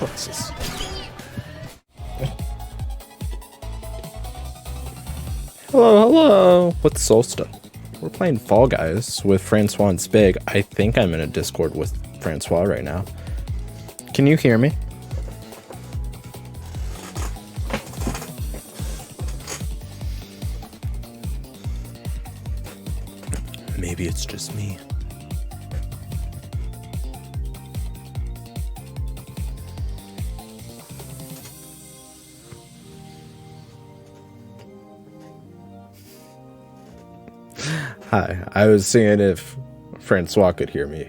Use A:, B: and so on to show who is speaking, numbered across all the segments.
A: What's this? Hello, hello. What's Soul Stuff? We're playing Fall Guys with Francois and Spig. I think I'm in a Discord with Francois right now. Can you hear me? Maybe it's just me. Hi, I was seeing if Francois could hear me.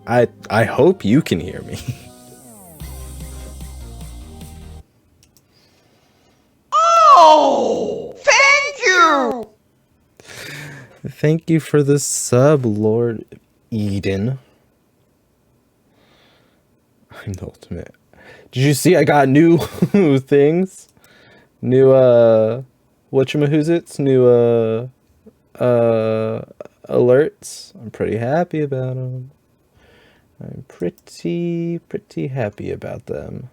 A: I hope you can hear me.
B: Oh, thank you.
A: Thank you for the sub, Lord Eden. I'm the ultimate. Did you see I got new things? New whatchamahoozits? New alerts. I'm pretty happy about them. I'm pretty happy about them.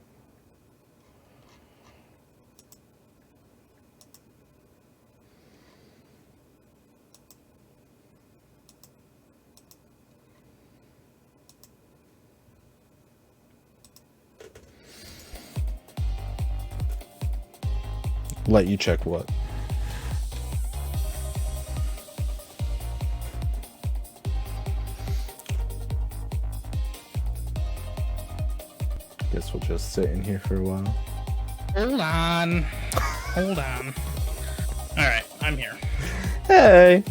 A: Let you check what? Guess we'll just sit in here for a while.
C: Hold on. Hold on. Alright, I'm here.
A: Hey!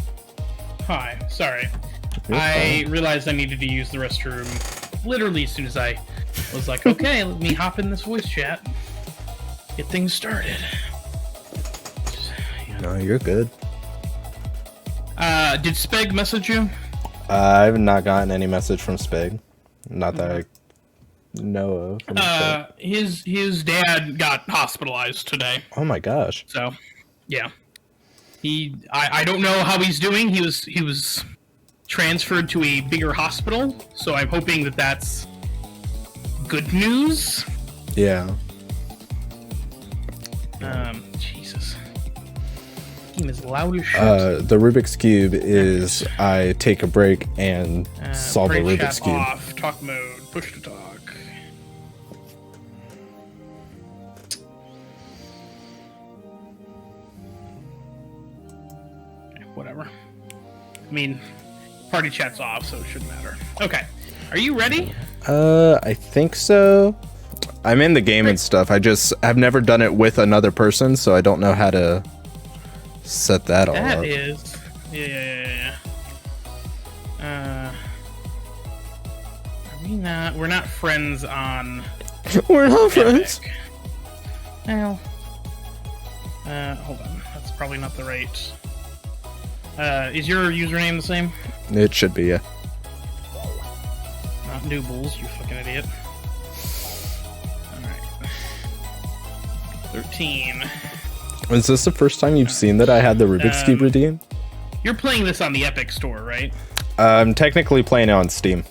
C: Hi, sorry.
A: You're
C: I
A: fine.
C: realized I needed to use the restroom literally as soon as I was like, okay, let me hop in this voice chat. Get things started. Just,
A: No, you're good.
C: Did Speg message you?
A: I've not gotten any message from Spig. Not that I know of. from Spig.
C: His dad got hospitalized today.
A: Oh my gosh.
C: So, yeah. I don't know how he's doing. He was transferred to a bigger hospital, so I'm hoping that that's good news.
A: Yeah.
C: Jesus. Game is loud as shit.
A: The Rubik's Cube is I take a break and solve a
C: Party
A: Rubik's
C: chat
A: Cube.
C: off, talk mode, push to talk. Whatever. I mean, party chat's off, so it shouldn't matter. Okay. Are you ready?
A: I think so. I'm in the game and stuff. I've never done it with another person, so I don't know how to set that all
C: That
A: up.
C: is. Yeah. Are we not? We're not friends on.
A: We're not friends.
C: Epic. Well. Hold on. That's probably not the right. Is your username the same?
A: It should be, yeah.
C: Not Noobles, you fucking idiot. Alright. 13.
A: Is this the first time you've seen that I had the Rubik's Cube redeem?
C: You're playing this on the Epic Store, right?
A: I'm technically playing it on Steam.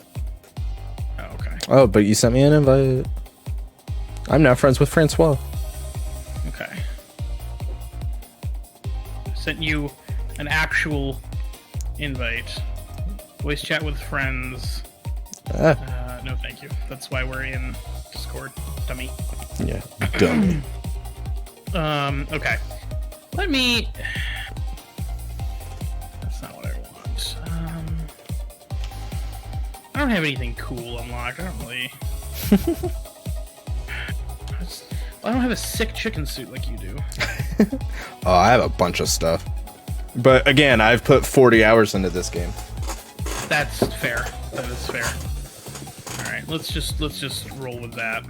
C: Oh, okay.
A: Oh, but you sent me an invite. I'm now friends with Francois.
C: Okay. Sent you an actual invite. Voice chat with friends. No, thank you. That's why we're in Discord, dummy.
A: Yeah, dummy.
C: Okay. Let me... That's not what I want. I don't have anything cool unlocked. I don't really... I don't have a sick chicken suit like you do.
A: Oh, I have a bunch of stuff. But again, I've put 40 hours into this game.
C: That's fair. That is fair. All right, let's just roll with that.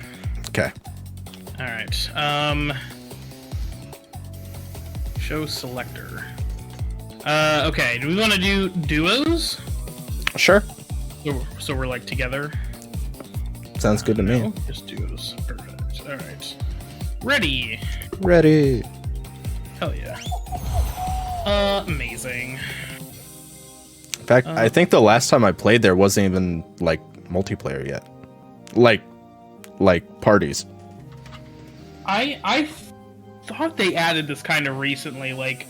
A: Okay.
C: All right. Show selector. Okay. Do we want to do duos?
A: Sure.
C: So we're like together.
A: Sounds good to me.
C: No, just duos. Perfect. All right. Ready.
A: Ready.
C: Hell yeah. Amazing.
A: In fact, I think the last time I played there wasn't even like multiplayer yet. Like like parties.
C: I thought they added this kind of recently, like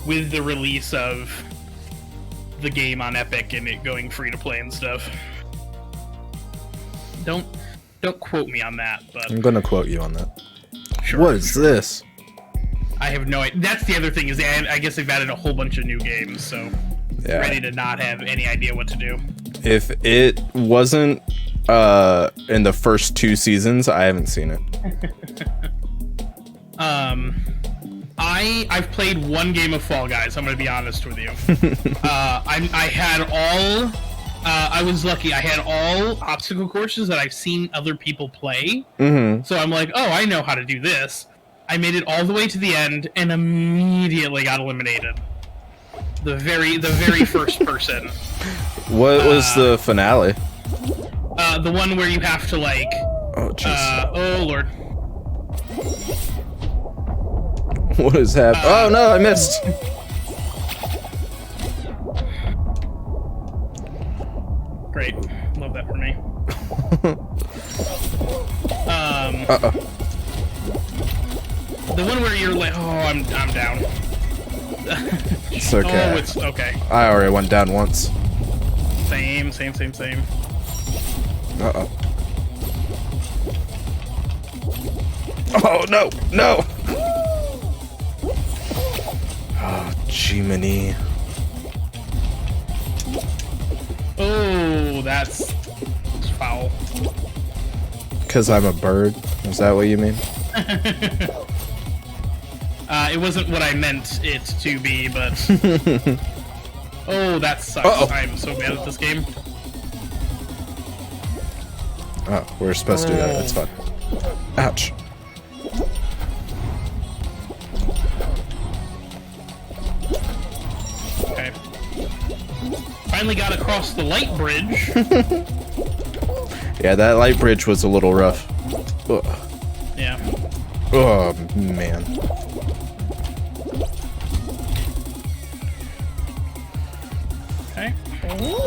C: with the release of the game on Epic and it going free to play and stuff. Don't quote me on that, but
A: I'm gonna quote you on that.
C: sure.
A: What is this?
C: I have no idea. That's the other thing is I guess they've added a whole bunch of new games, so
A: Yeah.
C: ready to not have any idea what to do.
A: If it wasn't in the first 2 seasons, I haven't seen it.
C: I've played one game of Fall Guys. I'm gonna be honest with you. I had all. I was lucky. I had all obstacle courses that I've seen other people play.
A: Mm-hmm.
C: So I'm like, oh, I know how to do this. I made it all the way to the end and immediately got eliminated. The very first person.
A: What was the finale?
C: The one where you have to like.
A: Oh jeez.
C: Oh lord.
A: What is happening? Oh no, I missed.
C: Great. Love that for me. The one where you're like, oh, I'm down.
A: It's okay.
C: Oh, it's okay.
A: I already went down once.
C: Same.
A: Uh-oh. Oh, no, no! Oh, Jiminy.
C: Oh, that's foul.
A: Because I'm a bird? Is that what you mean?
C: It wasn't what I meant it to be, but... Oh, that sucks.
A: Uh-oh.
C: I'm so bad at this game.
A: Oh, we're supposed to do that. That's fine. Ouch.
C: Okay. Finally got across the light bridge.
A: Yeah, that light bridge was a little rough. Ugh.
C: Yeah.
A: Oh, man.
C: Okay.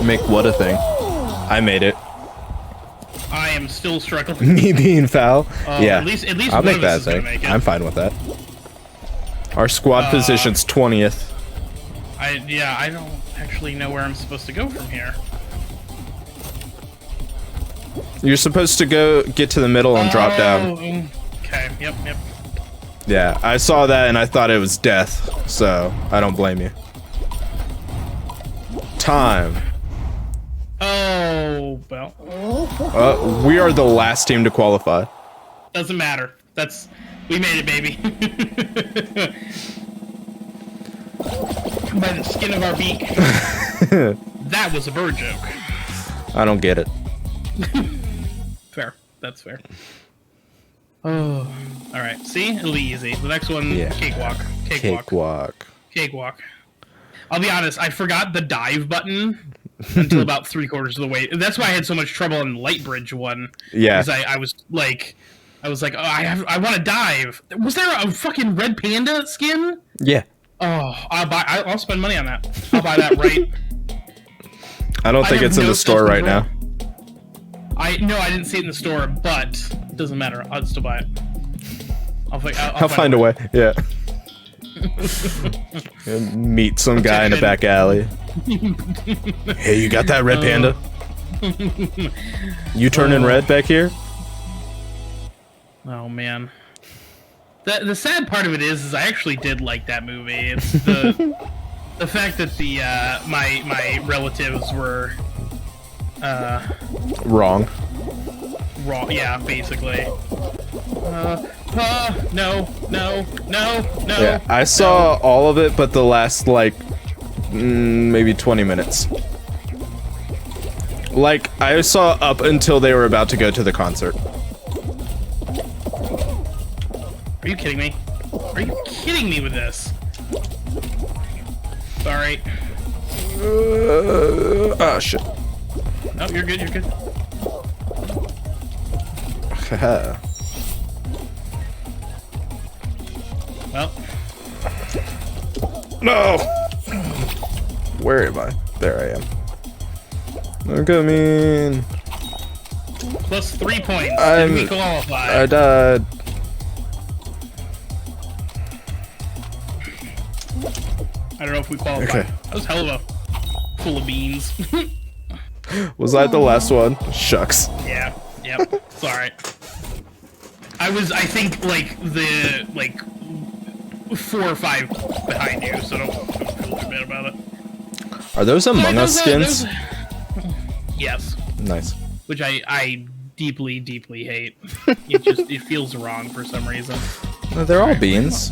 A: Make what a thing. I made it.
C: I am still struggling.
A: Me being foul? Yeah.
C: At least
A: I'll
C: one
A: make
C: of
A: that
C: us is gonna
A: thing.
C: make it.
A: I'm fine with that. Our squad position's 20th.
C: I don't actually know where I'm supposed to go from here.
A: You're supposed to get to the middle and drop down.
C: Okay, yep.
A: Yeah, I saw that and I thought it was death, so I don't blame you. Time.
C: Oh, well.
A: We are the last team to qualify.
C: Doesn't matter. We made it, baby. By the skin of our beak. That was a bird joke.
A: I don't get it.
C: Fair. That's fair. Oh. Alright, see? It'll be easy. The next one,
A: Yeah.
C: cakewalk. Cakewalk. I'll be honest, I forgot the dive button until about 3/4 of the way. That's why I had so much trouble on the light bridge one.
A: Yeah.
C: Because I was like, oh, I want to dive. Was there a fucking red panda skin?
A: Yeah.
C: Oh, I'll spend money on that. I'll buy that right.
A: I don't think it's in the store right now.
C: I didn't see it in the store, but it doesn't matter. I'll still buy it.
A: I'll find a way. Yeah. And meet some guy in a back alley. Hey, you got that red panda? You turning red back here?
C: Oh man. The sad part of it is I actually did like that movie. It's the fact that my relatives were
A: Wrong.
C: Yeah, basically. No.
A: Yeah, I saw all of it, but the last maybe 20 minutes. Like, I saw up until they were about to go to the concert.
C: Are you kidding me? Are you kidding me with this? Sorry.
A: Oh shit.
C: No, you're good.
A: Haha.
C: Well.
A: No! Where am I? There I am. I'm coming.
C: Plus 3 points.
A: Did
C: we qualify?
A: I died.
C: I don't know if we qualify.
A: Okay.
C: That was hell of a full of beans.
A: Was I the last one? Shucks.
C: Yeah. Yep. It's alright. I think, like, 4 or 5 behind you, so don't feel too bad about it.
A: Are those Among Us skins?
C: Yes.
A: Nice.
C: Which I deeply, deeply hate. It feels wrong for some reason.
A: No, they're all beans.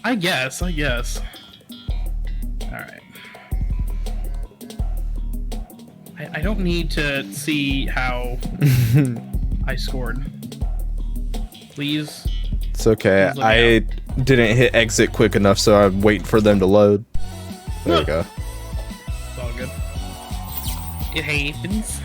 C: I guess. Alright. I don't need to see how I scored. Please.
A: It's okay. I didn't hit exit quick enough, so I'm waiting for them to load. There we go.
C: It's all good. It happens.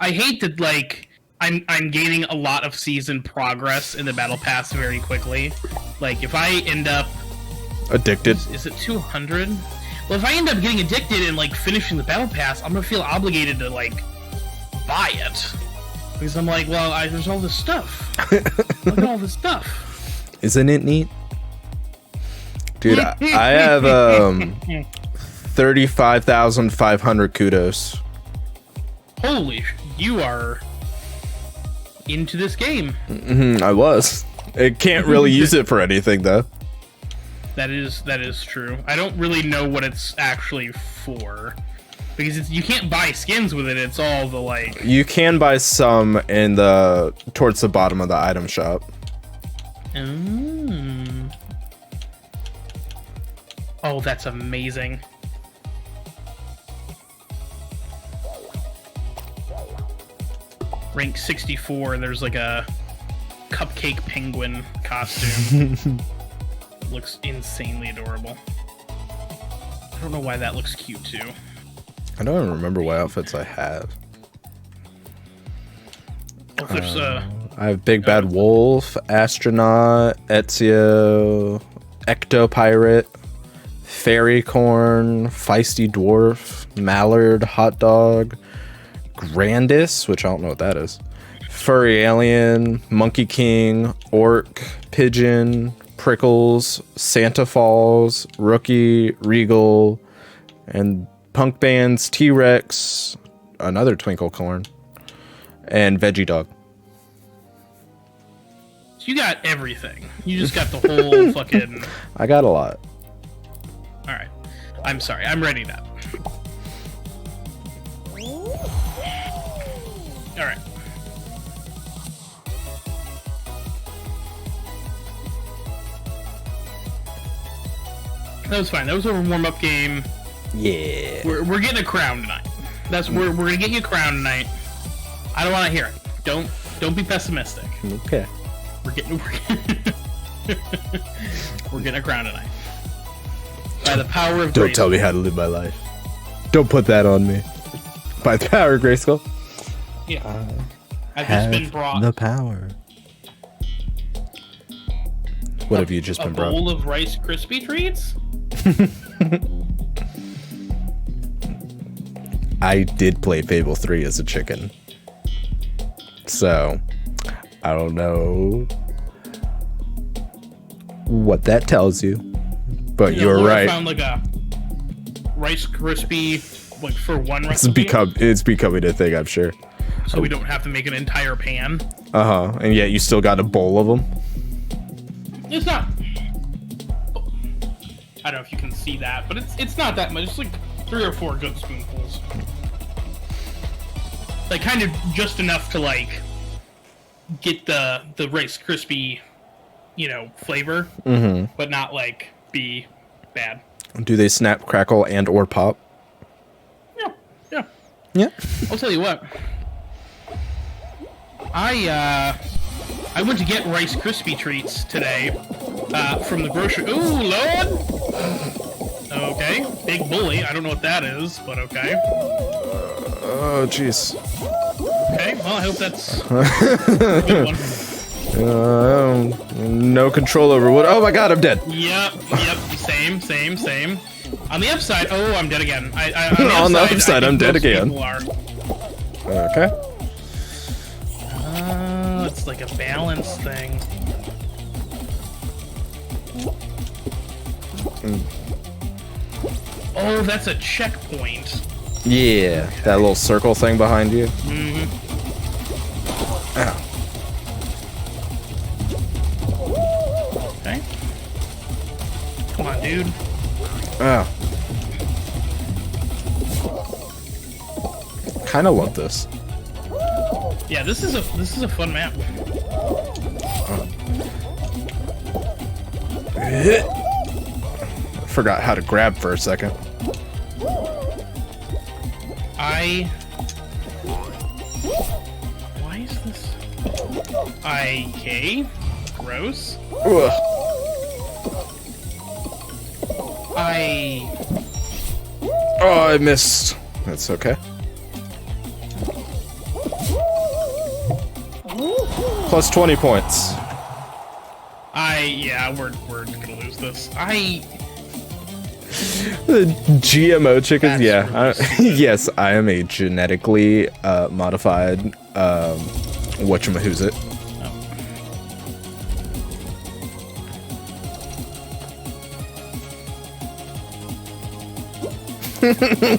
C: I hate that, like, I'm gaining a lot of season progress in the battle pass very quickly. Like, if I end up
A: Addicted.
C: Is it 200? Well, if I end up getting addicted and, like, finishing the battle pass, I'm gonna feel obligated to, like, buy it. Because I'm like, well, there's all this stuff. Look at all this stuff.
A: Isn't it neat? Dude, I have 35,500 kudos.
C: Holy, you are into this game.
A: I was. I can't really use it for anything, though.
C: That is true. I don't really know what it's actually for. Because you can't buy skins with it, it's all the, like...
A: You can buy some in towards the bottom of the item shop.
C: Oh, that's amazing. Rank 64, there's like a cupcake penguin costume. Looks insanely adorable. I don't know why that looks cute too.
A: I don't even remember what outfits I have.
C: Oh, there's
A: I have Big Bad Wolf, Astronaut, Ezio, Ectopirate, Fairy Corn, Feisty Dwarf, Mallard, Hot Dog, Grandis, which I don't know what that is, Furry Alien, Monkey King, Orc, Pigeon, Prickles, Santa Falls, Rookie, Regal, and Punk Bands, T-Rex, another Twinkle Corn, and Veggie Dog.
C: You got everything. You just got the whole fucking...
A: I got a lot.
C: Alright. I'm sorry. I'm ready now. Alright. That was fine. That was a warm-up game.
A: Yeah.
C: We're getting a crown tonight. We're gonna get you a crown tonight. I don't want to hear it. Don't be pessimistic.
A: Okay.
C: We're getting a crown tonight. By the power of
A: Don't tell me how to live my life. Don't put that on me. By the power of Grayskull.
C: Yeah. I've just been brought
A: the power. What have you just been brought?
C: A bowl of Rice Krispie treats?
A: I did play Fable 3 as a chicken. So, I don't know what that tells you. But you're
C: Laura
A: right.
C: Found like a Rice Krispie like for one recipe.
A: It's becoming a thing, I'm sure.
C: So we don't have to make an entire pan.
A: And yet you still got a bowl of them.
C: It's not. I don't know if you can see that, but it's not that much. It's like 3 or 4 good spoonfuls. Like kind of just enough to like get the Rice Krispie, flavor, but not like be bad.
A: Do they snap, crackle, and or pop? Yeah.
C: I'll tell you what. I went to get Rice Krispie treats today from the grocery. Ooh, Lord! Okay, big bully. I don't know what that is, but okay.
A: Oh, jeez.
C: Okay, well, I hope that's a good one.
A: No control over what. Oh my god, I'm dead.
C: Yep. Same. On the upside, oh, I'm dead again.
A: On the upside, I'm dead
C: most
A: again.
C: people are.
A: Okay.
C: Oh, it's like a balance thing. Oh, that's a checkpoint.
A: Yeah, that little circle thing behind you.
C: Mm-hmm.
A: Ow.
C: Okay. Come on, dude.
A: Oh. Kind of love this.
C: Yeah, this is a fun map.
A: Forgot how to grab for a second.
C: Why is this? IK? Gross.
A: Ugh. Oh, I missed. That's okay. Plus 20 points.
C: Yeah, we're gonna lose this.
A: The GMO chickens,
C: That's
A: yeah.
C: really
A: Yes, I am a genetically modified whatchamahoosit.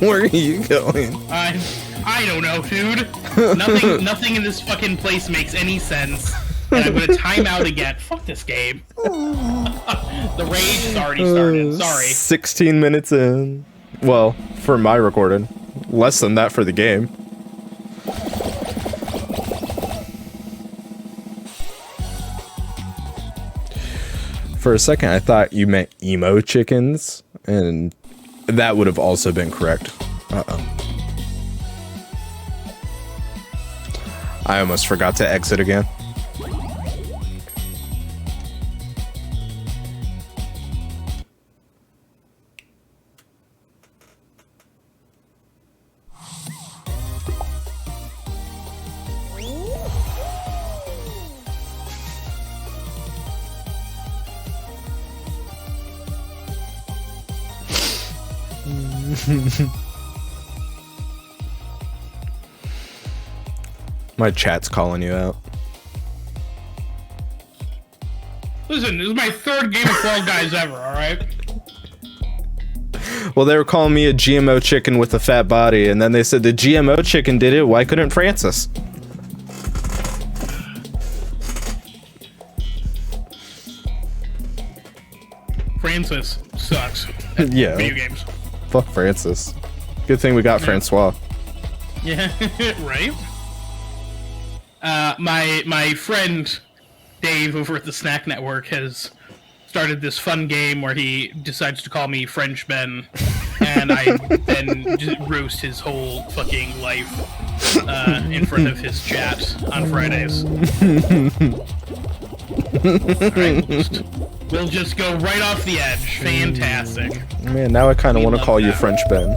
A: Where are you going?
C: I don't know, dude. Nothing in this fucking place makes any sense. And I'm gonna time out again. Fuck this game. The rage has already started. Sorry.
A: 16 minutes in. Well, for my recording. Less than that for the game. For a second, I thought you meant emo chickens, and that would have also been correct. Uh-oh. I almost forgot to exit again. My chat's calling you out.
C: Listen, this is my third game of Fall Guys ever, alright?
A: Well, they were calling me a GMO chicken with a fat body, and then they said the GMO chicken did it, why couldn't Francis?
C: Francis sucks at
A: Yeah.
C: video games.
A: Fuck Francis. Good thing we got Francois.
C: Yeah, right? My friend Dave over at the Snack Network has started this fun game where he decides to call me French Ben, and I then just roast his whole fucking life in front of his chat on Fridays. Alright, we'll just go right off the edge. Fantastic.
A: Man, now I kind of want to
C: love
A: call you
C: that.
A: French Ben.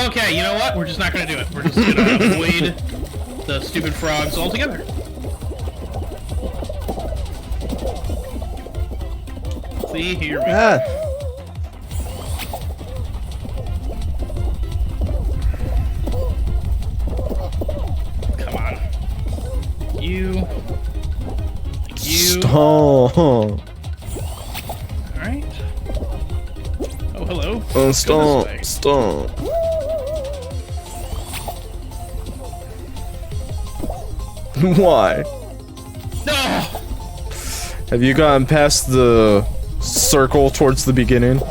C: Okay, you know what? We're just not gonna do it. We're just gonna avoid the stupid frogs altogether. See, here we go.
A: Ah.
C: Come on. You.
A: Stop.
C: Alright. Oh, hello.
A: Oh,
C: Go
A: stop.
C: this way.
A: Stop. Why?
C: No!
A: Have you gotten past the circle towards the beginning?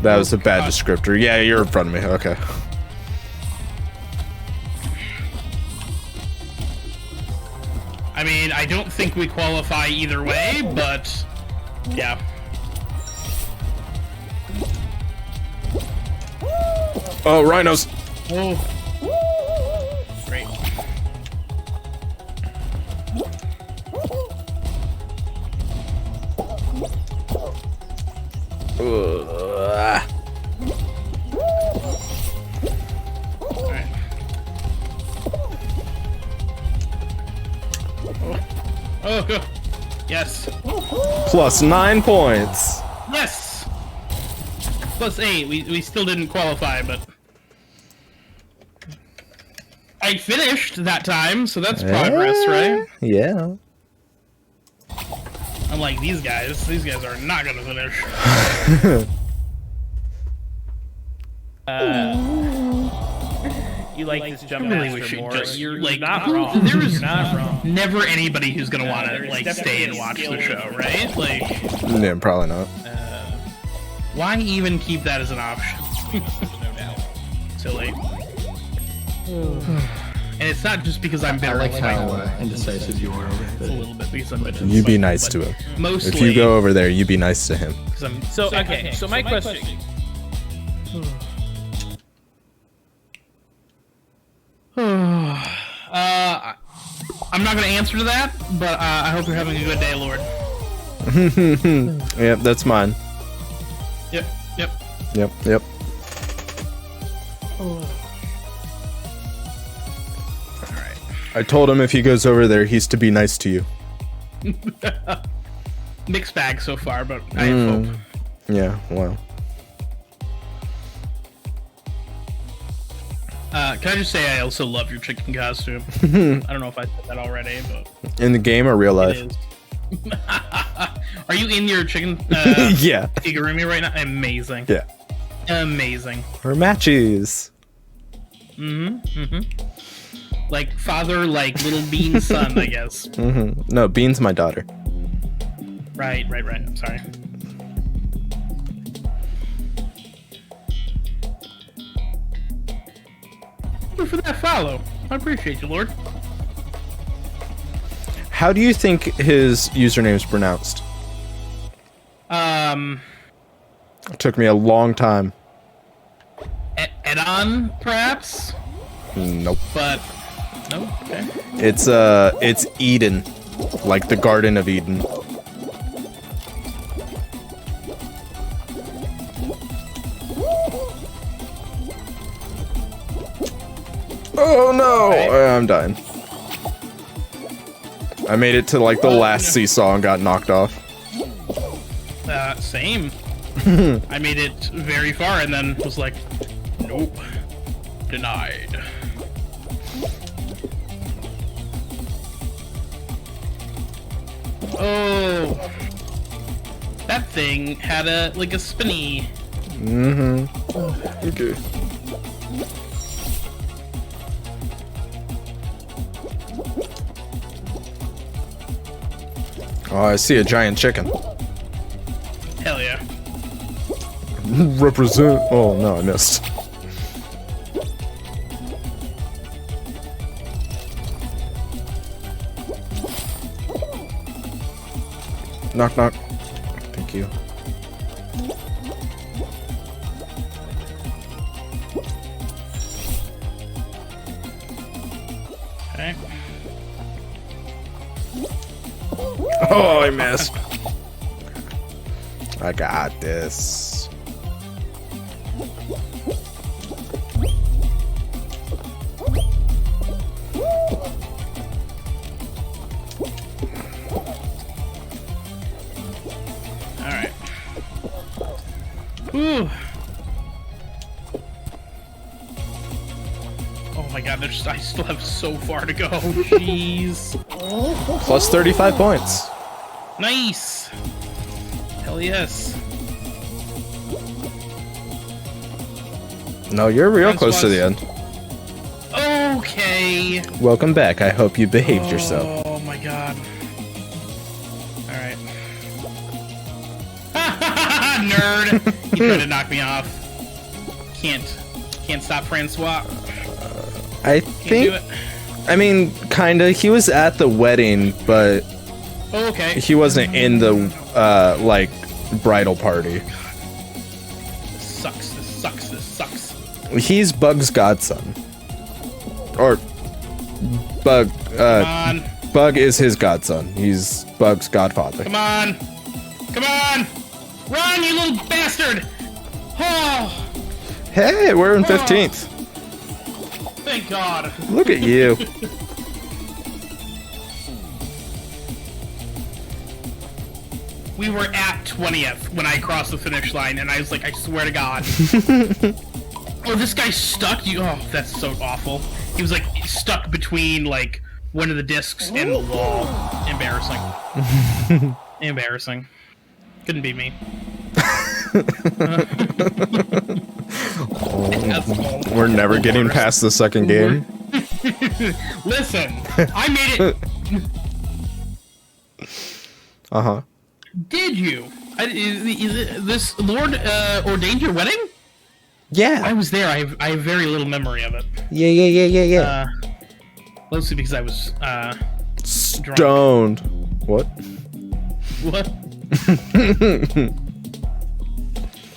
A: That was a bad descriptor. Yeah, you're in front of me. Okay.
C: I mean, I don't think we qualify either way, but yeah.
A: Oh, rhinos.
C: Oh. Great. Alright. Oh, go. Yes.
A: Plus 9 points.
C: Yes. Plus 8. We still didn't qualify, but I finished that time, so that's progress, right?
A: Yeah.
C: Unlike these guys. These guys are not gonna finish.
D: You like this jump
C: I really
D: master
C: wish it
D: more.
C: just
D: You're
C: like
D: not wrong.
C: There is
D: You're not wrong.
C: never anybody who's gonna want to
D: there's
C: like
D: definitely
C: stay and
D: a
C: watch
D: skill
C: the show,
D: difference.
C: right? Like,
A: Yeah, probably not.
C: why even keep that as an option?
D: No doubt.
C: Silly. And it's not just because I'm
E: I
C: better
E: like
C: at
E: how
C: fighting.
E: indecisive you are with
C: It's a
E: it.
C: little bit because I'm better.
A: You
C: at
A: be
C: fighting,
A: nice
C: but
A: to him.
C: Mostly,
A: If you go over there, you be nice to him.
C: 'cause I'm
D: So okay, so my question.
C: I'm not gonna answer to that, but I hope you're having a good day, Lord.
A: Yep, that's mine.
C: Yep, yep.
A: Yep.
C: Alright.
A: I told him if he goes over there, he's to be nice to you.
C: Mixed bag so far, but I have hope.
A: Yeah, well.
C: Can I just say I also love your chicken costume? I don't know if I said that already, but
A: In the game or real life?
C: it is. Are you in your chicken
A: Yeah.
C: Kigurumi right now? Amazing.
A: Yeah.
C: Amazing.
A: Or matches.
C: Like father, like little Bean's son, I guess.
A: No, Bean's my daughter.
C: Right. I'm sorry. Thank you for that follow. I appreciate you, Lord.
A: How do you think his username's pronounced? It took me a long time.
C: Edon, perhaps?
A: Nope.
C: But no. Okay.
A: It's Eden. Like the Garden of Eden. Oh no! I'm dying. I made it to like the last seesaw and got knocked off.
C: Same. I made it very far and then was like, nope, denied. Oh, that thing had a like a spinny.
A: Okay. Oh, I see a giant chicken.
C: Hell yeah.
A: Represent. Oh no, I missed. Knock knock. Thank you.
C: Okay.
A: Oh, I missed. I got this.
C: All right. Ooh. Oh my God! I still have so far to go. Jeez.
A: Plus 35 points.
C: Nice. Hell yes.
A: No, you're real
C: Nice
A: close to
C: ones.
A: the end.
C: Okay.
A: Welcome back. I hope you behaved yourself.
C: Oh my God. All right. Nerd. He tried to knock me off. Can't stop Francois.
A: I
C: Can't do
A: think.
C: it.
A: I mean, kinda. He was at the wedding, but
C: Oh, okay.
A: he wasn't in the like bridal party.
C: This sucks. This sucks. This sucks.
A: He's Bug's godson, or Bug.
C: Come on.
A: Bug is his godson. He's Bug's godfather.
C: Come on. Come on. Run, you little bastard. Oh,
A: Hey, we're in 15th.
C: thank God.
A: Look at you.
C: we were at 20th when I crossed the finish line, and I was like, I swear to God. Oh, this guy's stuck. Oh, that's so awful. He was like stuck between like one of the discs and the wall. Embarrassing. Embarrassing. Couldn't be me.
A: We're never getting past the second game.
C: Listen, I made it.
A: Uh-huh.
C: Did you? This Lord ordained your wedding?
A: Yeah.
C: I was there. I have very little memory of it.
A: Yeah.
C: Mostly because I was
A: Stoned. What?
C: What?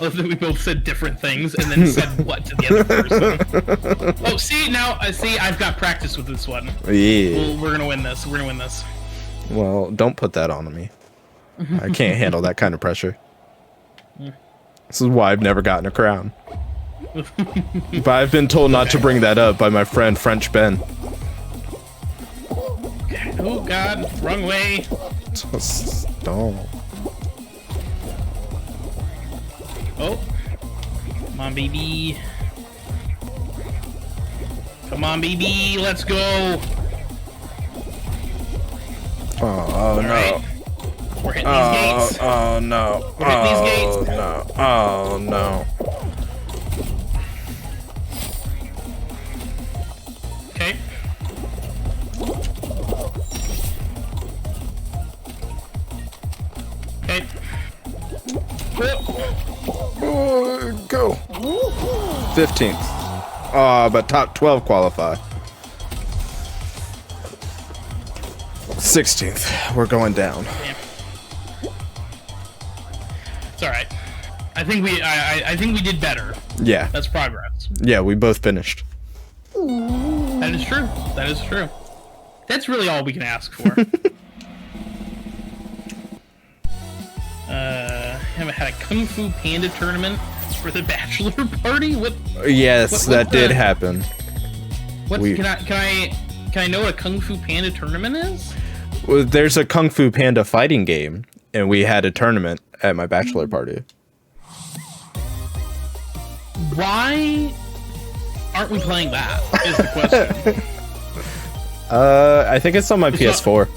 C: I love that we both said different things and then said what to the other person. Oh, see now, see, I've got practice with this one.
A: Yeah.
C: We're gonna win this. We're gonna win this.
A: Well, don't put that on me. I can't handle that kind of pressure. This is why I've never gotten a crown. But I've been told not to bring that up by my friend French Ben.
C: Oh God, wrong way.
A: Don't.
C: Oh, come on, baby. Come on, baby. Let's go.
A: Oh no.
C: Right. We're hitting these gates.
A: Oh no.
C: We're hitting these gates.
A: No. Oh no.
C: Okay. Okay.
A: Go. 15th. But top 12 qualify. 16th. We're going down.
C: Damn. It's all right. I think we did better.
A: Yeah.
C: That's progress.
A: Yeah, we both finished.
C: That is true. That is true. That's really all we can ask for. Haven't had a Kung Fu Panda tournament for the bachelor party. What?
A: Yes, that did happen.
C: What's, can I know what a Kung Fu Panda tournament is?
A: Well, there's a Kung Fu Panda fighting game, and we had a tournament at my bachelor party.
C: Why aren't we playing that? Is the question.
A: I think it's on my PS4.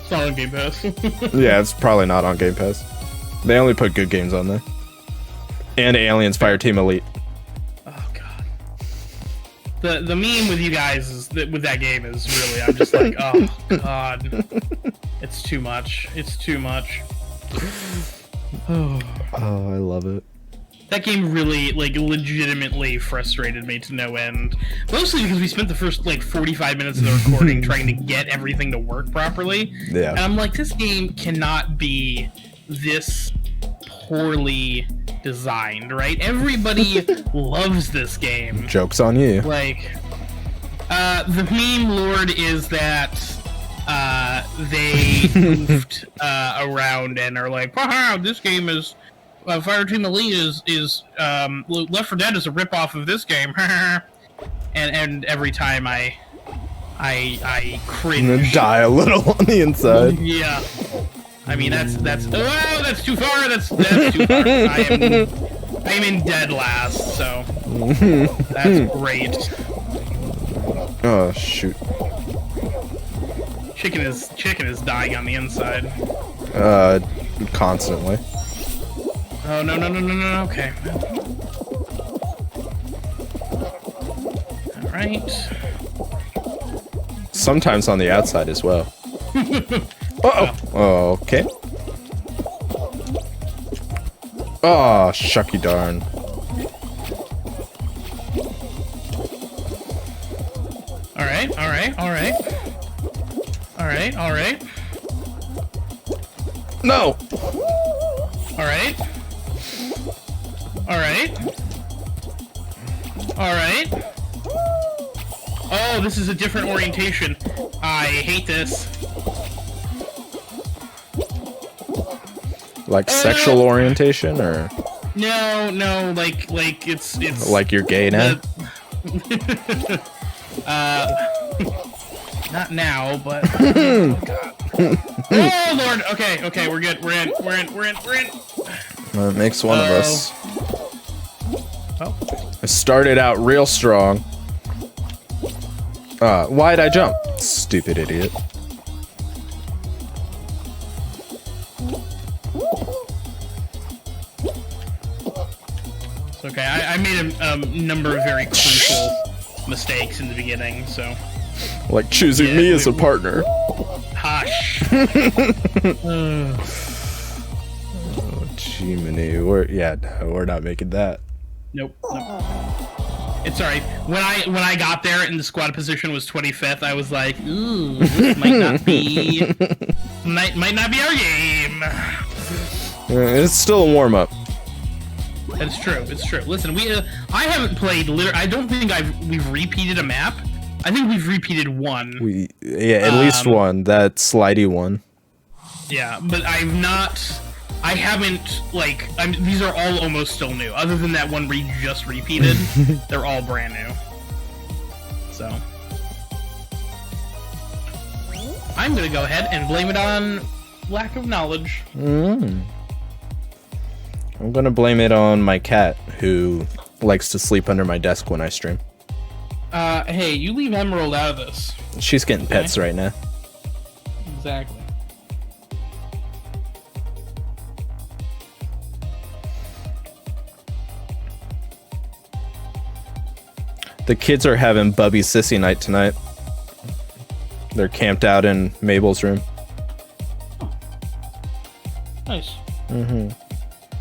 C: It's not on Game Pass.
A: Yeah, it's probably not on Game Pass. They only put good games on there. And Aliens Fireteam Elite.
C: Oh God. The meme with you guys is that with that game is really I'm just like, oh God. It's too much. It's too much.
A: Oh, I love it.
C: That game really, like, legitimately frustrated me to no end. Mostly because we spent the first, like, 45 minutes of the recording trying to get everything to work properly.
A: Yeah.
C: And I'm like, this game cannot be this poorly designed, right? Everybody loves this game.
A: Joke's on you.
C: Like, the meme lord is that they moved around and are like, haha, this game is Fireteam Elite is Left 4 Dead is a ripoff of this game. and every time I cringe.
A: And then die a little on the inside.
C: Yeah. I mean that's that's too far. That's too far. I am in dead last, so that's great.
A: Oh shoot.
C: Chicken is dying on the inside.
A: Constantly.
C: Oh no, okay. Alright.
A: Sometimes on the outside as well. Oh, okay. Oh, shucky darn.
C: Alright.
A: No!
C: Alright. Oh, this is a different orientation. I hate this.
A: Like sexual orientation, or
C: No, like it's
A: like you're gay now?
C: not now, but oh God. Oh Lord. Okay, we're good. We're in.
A: That makes one of us.
C: Oh.
A: I started out real strong. Why'd I jump? Stupid idiot.
C: It's okay. I made a number of very crucial mistakes in the beginning, so.
A: Like choosing me as a partner.
C: Hush.
A: Oh, Jiminy. We're not making that.
C: Nope. It's alright. When I got there and the squad position was 25th, I was like, ooh, this might not be our game.
A: It's still a warm up.
C: That's true. It's true. Listen, I haven't played. I don't think we've repeated a map. I think we've repeated one.
A: At least one. That slidey one.
C: Yeah, but I haven't, like, these are all almost still new. Other than that one we just repeated, they're all brand new. So. I'm gonna go ahead and blame it on lack of knowledge.
A: I'm gonna blame it on my cat, who likes to sleep under my desk when I stream.
C: Hey, you leave Emerald out of this.
A: She's getting pets right now.
C: Exactly.
A: The kids are having Bubby Sissy night tonight. They're camped out in Mabel's room.
C: Nice.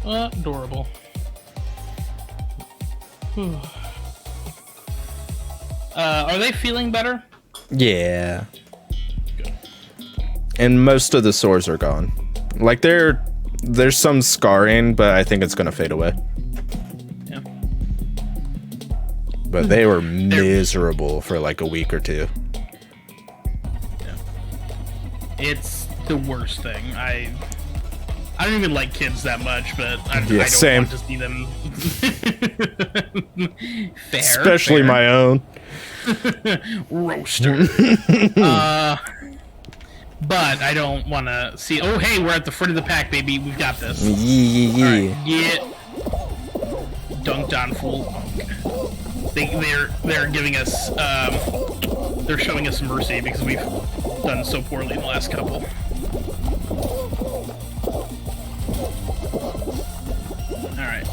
C: Adorable. Are they feeling better?
A: Yeah. Good. And most of the sores are gone. Like there's some scarring, but I think it's gonna fade away.
C: Yeah.
A: But they were miserable for like a week or two.
C: Yeah. It's the worst thing. I don't even like kids that much, but I don't
A: same.
C: want to see them. Fair.
A: Especially my own.
C: Roaster. But I don't want to see. Oh, hey, we're at the front of the pack, baby. We've got this.
A: Yeah.
C: Right, get dunked on full. They're giving us. They're showing us mercy because we've done so poorly in the last couple. All right.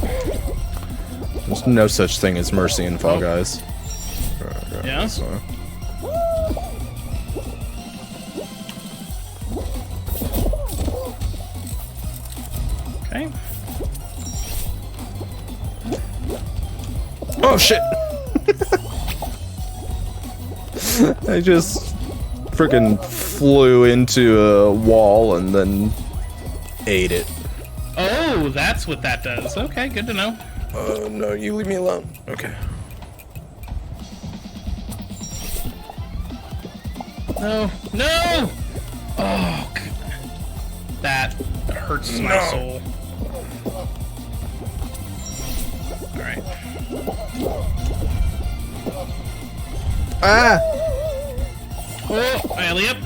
A: There's no such thing as mercy in Fall Guys.
C: Yeah.
A: So.
C: Okay.
A: Oh shit! I just freaking flew into a wall and then ate it.
C: Oh, that's what that does. Okay, good to know.
A: Oh no, you leave me alone. Okay.
C: No, no! Oh, that hurts my soul. Alright.
A: Ah!
C: Oh, alley up.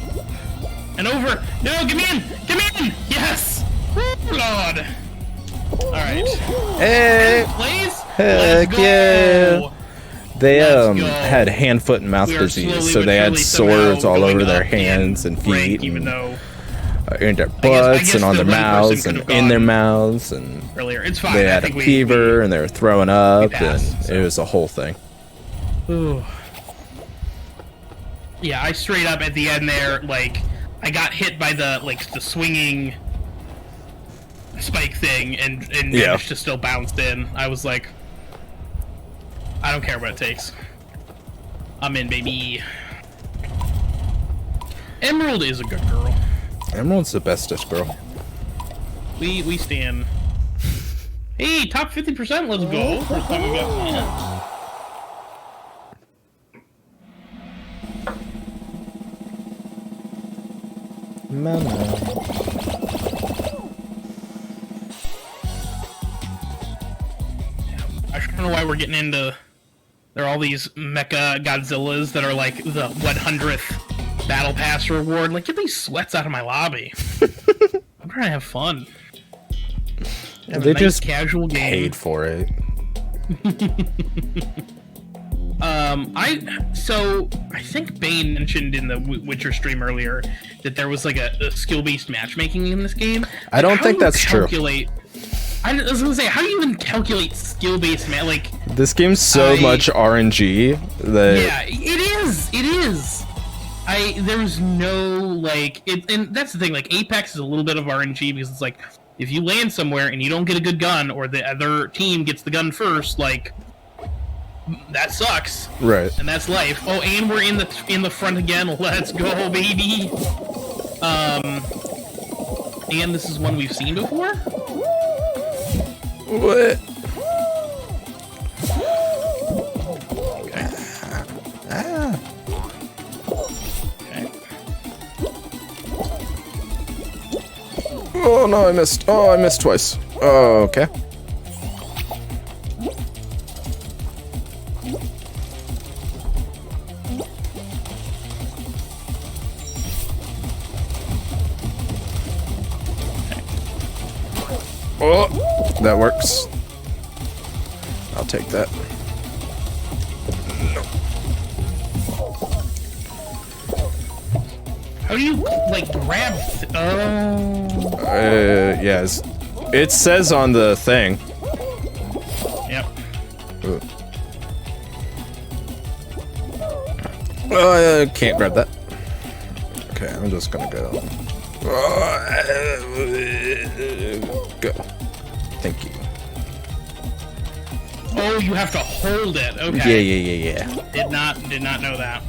C: And over. No, get me in! Get me in! Yes! Oh, Lord. Alright.
A: Hey!
C: Please?
A: Heck
C: Let's go!
A: yeah! They
C: Let's go.
A: had hand, foot, and mouth
C: We are
A: disease,
C: slowly
A: so
C: but
A: they had
C: surely
A: sores
C: somehow
A: all over
C: going
A: their
C: up
A: hands
C: in
A: and
C: rank,
A: feet,
C: even
A: and
C: though
A: in their
C: I
A: butts
C: guess
A: and on
C: the
A: their
C: one person
A: mouths
C: could
A: and
C: have
A: in their
C: gone
A: mouths, and
C: earlier. It's fine.
A: they
C: I
A: had a
C: think
A: fever and they were throwing up,
C: passed,
A: and
C: so.
A: it was a whole thing.
C: Ooh. Yeah, I straight up at the end there, like, I got hit by the swinging spike thing and managed to still bounce in. I was like, I don't care what it takes. I'm in, baby. Emerald is a good girl.
A: Emerald's the bestest girl.
C: We stand. Hey, top 50%, let's go. First time we got that.
A: Mama.
C: I don't know why we're getting into. There are all these mecha Godzillas that are like the 100th battle pass reward. Like, get these sweats out of my lobby. I'm trying to have fun. Have
A: They
C: a nice
A: just
C: casual game.
A: paid for it.
C: I think Bain mentioned in the Witcher stream earlier that there was like a skill-based matchmaking in this game.
A: I don't think that's true.
C: I was gonna say, how do you even calculate skill-based like?
A: This game's so much RNG that
C: Yeah, it is. It is. There's no like and that's the thing. Like Apex is a little bit of RNG because it's like if you land somewhere and you don't get a good gun, or the other team gets the gun first, like that sucks.
A: right.
C: And that's life. Oh, and we're in the front again. Let's go, baby. And this is one we've seen before.
A: What?
C: Okay.
A: Oh no, I missed. Oh, I missed twice. Oh, okay. Oh, that works. I'll take that.
C: How do you like grab?
A: Yes. It says on the thing.
C: Yep.
A: I can't grab that. Okay, I'm just gonna go. Go. Thank you.
C: Oh, you have to hold it. Okay.
A: Yeah.
C: Did not know that.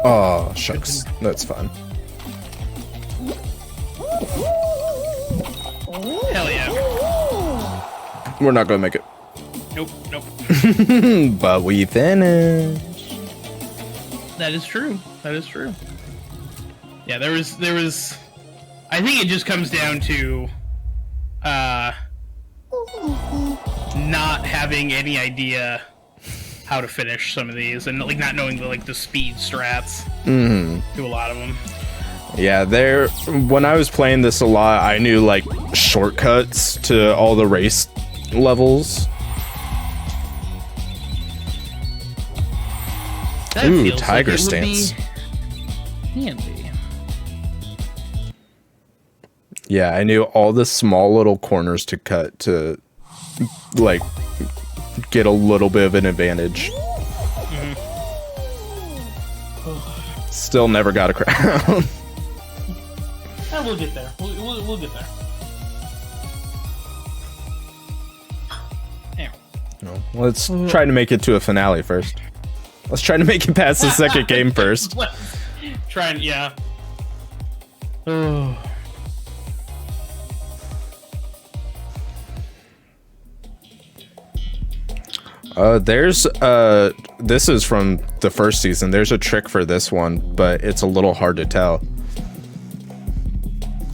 A: Oh, shucks. That's fine.
C: Hell yeah.
A: We're not gonna make it.
C: Nope.
A: But we finished.
C: That is true. Yeah, there was. I think it just comes down to, not having any idea how to finish some of these, and like not knowing the speed strats to a lot of them.
A: Yeah, when I was playing this a lot, I knew like shortcuts to all the race levels.
C: That
A: Ooh,
C: feels
A: tiger
C: like it would
A: stance.
C: be handy.
A: Yeah, I knew all the small little corners to cut to like get a little bit of an advantage. Still never got a crown.
C: We'll get there. We'll get there. Ow.
A: No, let's try to make it to a finale first. Let's try to make it past the second game first.
C: Try and yeah. Oh.
A: This is from the first season. There's a trick for this one, but it's a little hard to tell.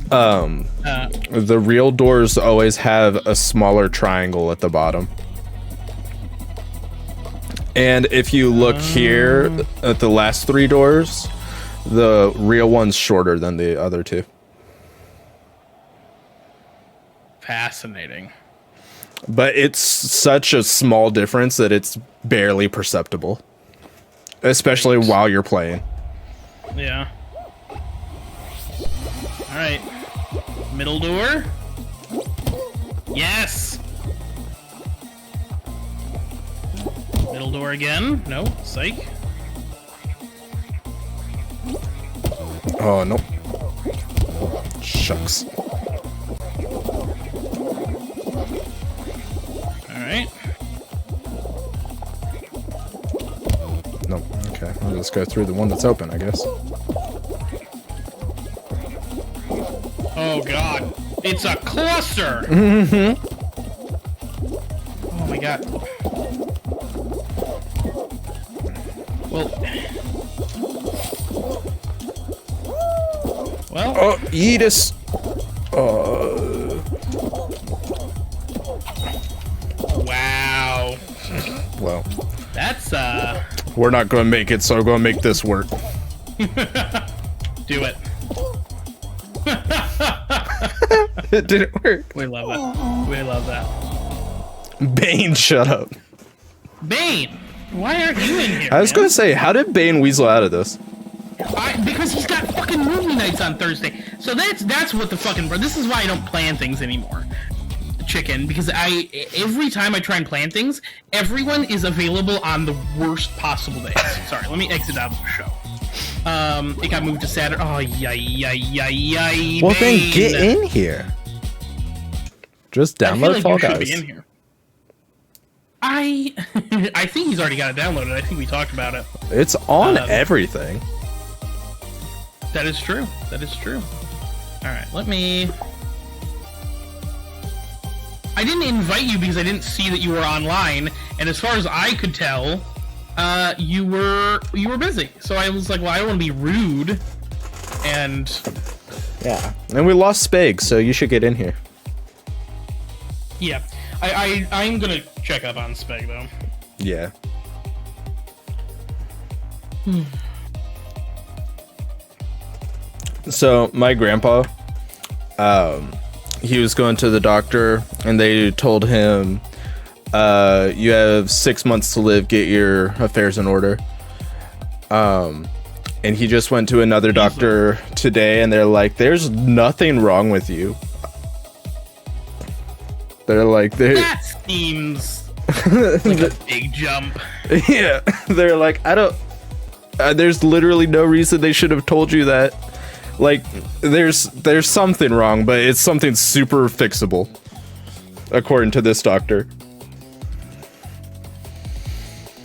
A: The real doors always have a smaller triangle at the bottom. And if you look here at the last three doors, the real one's shorter than the other two.
C: Fascinating.
A: But it's such a small difference that it's barely perceptible. Especially while you're playing.
C: Yeah. Alright. Middle door. Yes! Middle door again. No, psych.
A: Oh, nope. Shucks.
C: Alright.
A: Nope. Okay, I'll just go through the one that's open, I guess.
C: Oh god. It's a cluster! Oh my god. Well.
A: Oh, Yeetus!
C: Wow.
A: We're not gonna make it, so we're gonna make this work.
C: Do it.
A: It didn't work.
C: We love it. We love that.
A: Bain, shut up.
C: Bain, why aren't you in here?
A: I was
C: man?
A: gonna say, how did Bain weasel out of this?
C: Because he's got fucking movie nights on Thursday. So that's what the fucking. This is why I don't plan things anymore. Chicken, because every time I try and plan things, everyone is available on the worst possible days. Sorry, let me exit out of the show. It got moved to Saturday. Oh, yay.
A: Well, then get in here. Just download Fall
C: Should
A: Guys.
C: be in here. I think he's already got it downloaded. I think we talked about it.
A: It's on everything.
C: That is true. That is true. All right, let me. I didn't invite you because I didn't see that you were online, and as far as I could tell, you were busy. So I was like, well, I don't want to be rude, and
A: Yeah, and we lost Spag, so you should get in here.
C: yeah, I'm gonna check up on Speg though.
A: Yeah. So my grandpa, he was going to the doctor, and they told him, "You have 6 months to live. Get your affairs in order." And he just went to another doctor today, and they're like, "There's nothing wrong with you." They're like,
C: That seems like a big jump.
A: yeah. They're like, I don't. There's literally no reason they should have told you that. Like, there's something wrong, but it's something super fixable, according to this doctor.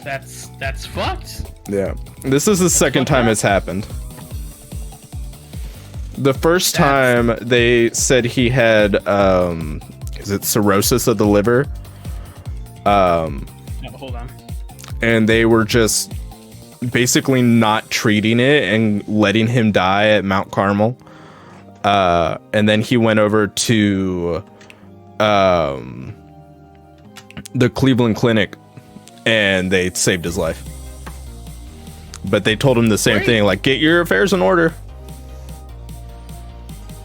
C: That's fucked.
A: Yeah, this is the second time it's happened. The first time they said he had, is it cirrhosis of the liver?
C: No, hold on.
A: And they were just basically not treating it and letting him die at Mount Carmel. And then he went over to the Cleveland Clinic, and they saved his life. But they told him the same thing, like, get your affairs in order.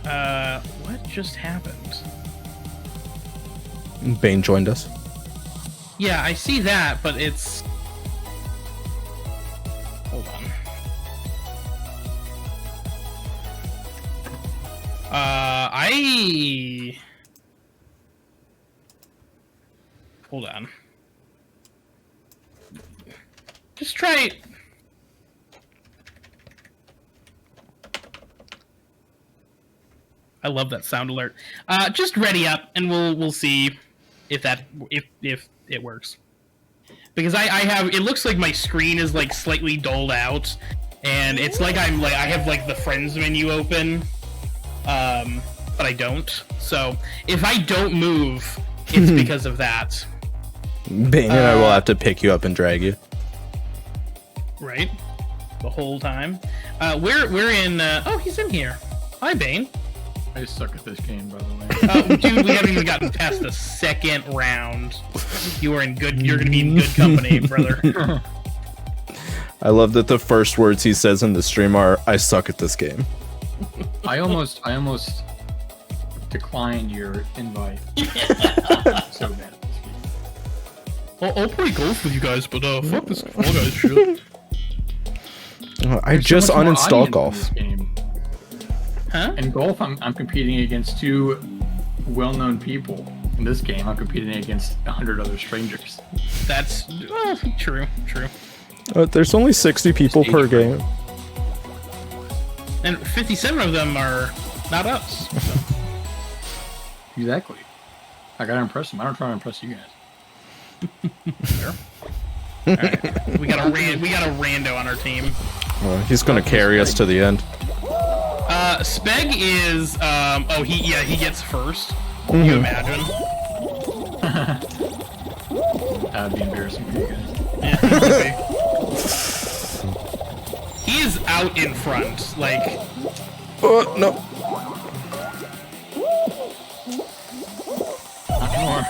C: What just happened?
A: Bain joined us.
C: Yeah, I see that, but it's... Hold on. Hold on. Just try it. I love that sound alert. Just ready up, and we'll see if it works. Because I have, it looks like my screen is like slightly dulled out, and it's like I have like the friends menu open, but I don't. So if I don't move, it's because of that.
A: Bain and I will have to pick you up and drag you.
C: Right, the whole time. We're in. Oh, he's in here. Hi, Bain.
E: I suck at this game, by the way.
C: Oh, dude, we haven't even gotten past the second round. You are in good. You're gonna be in good company, brother.
A: I love that the first words he says in the stream are, "I suck at this game."
E: I almost declined your invite. So bad at this game.
C: I'll play golf with you guys, but fuck this Fall Guys shit.
A: I
E: There's
A: just
E: so much more
A: uninstalled
E: audience in
A: golf.
E: this game.
C: Huh?
E: In golf, I'm competing against two well-known people. In this game, I'm competing against 100 other strangers.
C: That's true.
A: There's only 60 people per game.
C: And 57 of them are not us. So.
E: Exactly. I gotta impress them. I don't try to impress you guys.
C: Sure. All right. We got a rando on our team.
A: He's gonna carry us to the end.
C: Speg is he gets first. Can you imagine?
E: That'd be embarrassing for you guys.
C: Yeah, he is out in front, like.
A: Oh no!
E: Not more.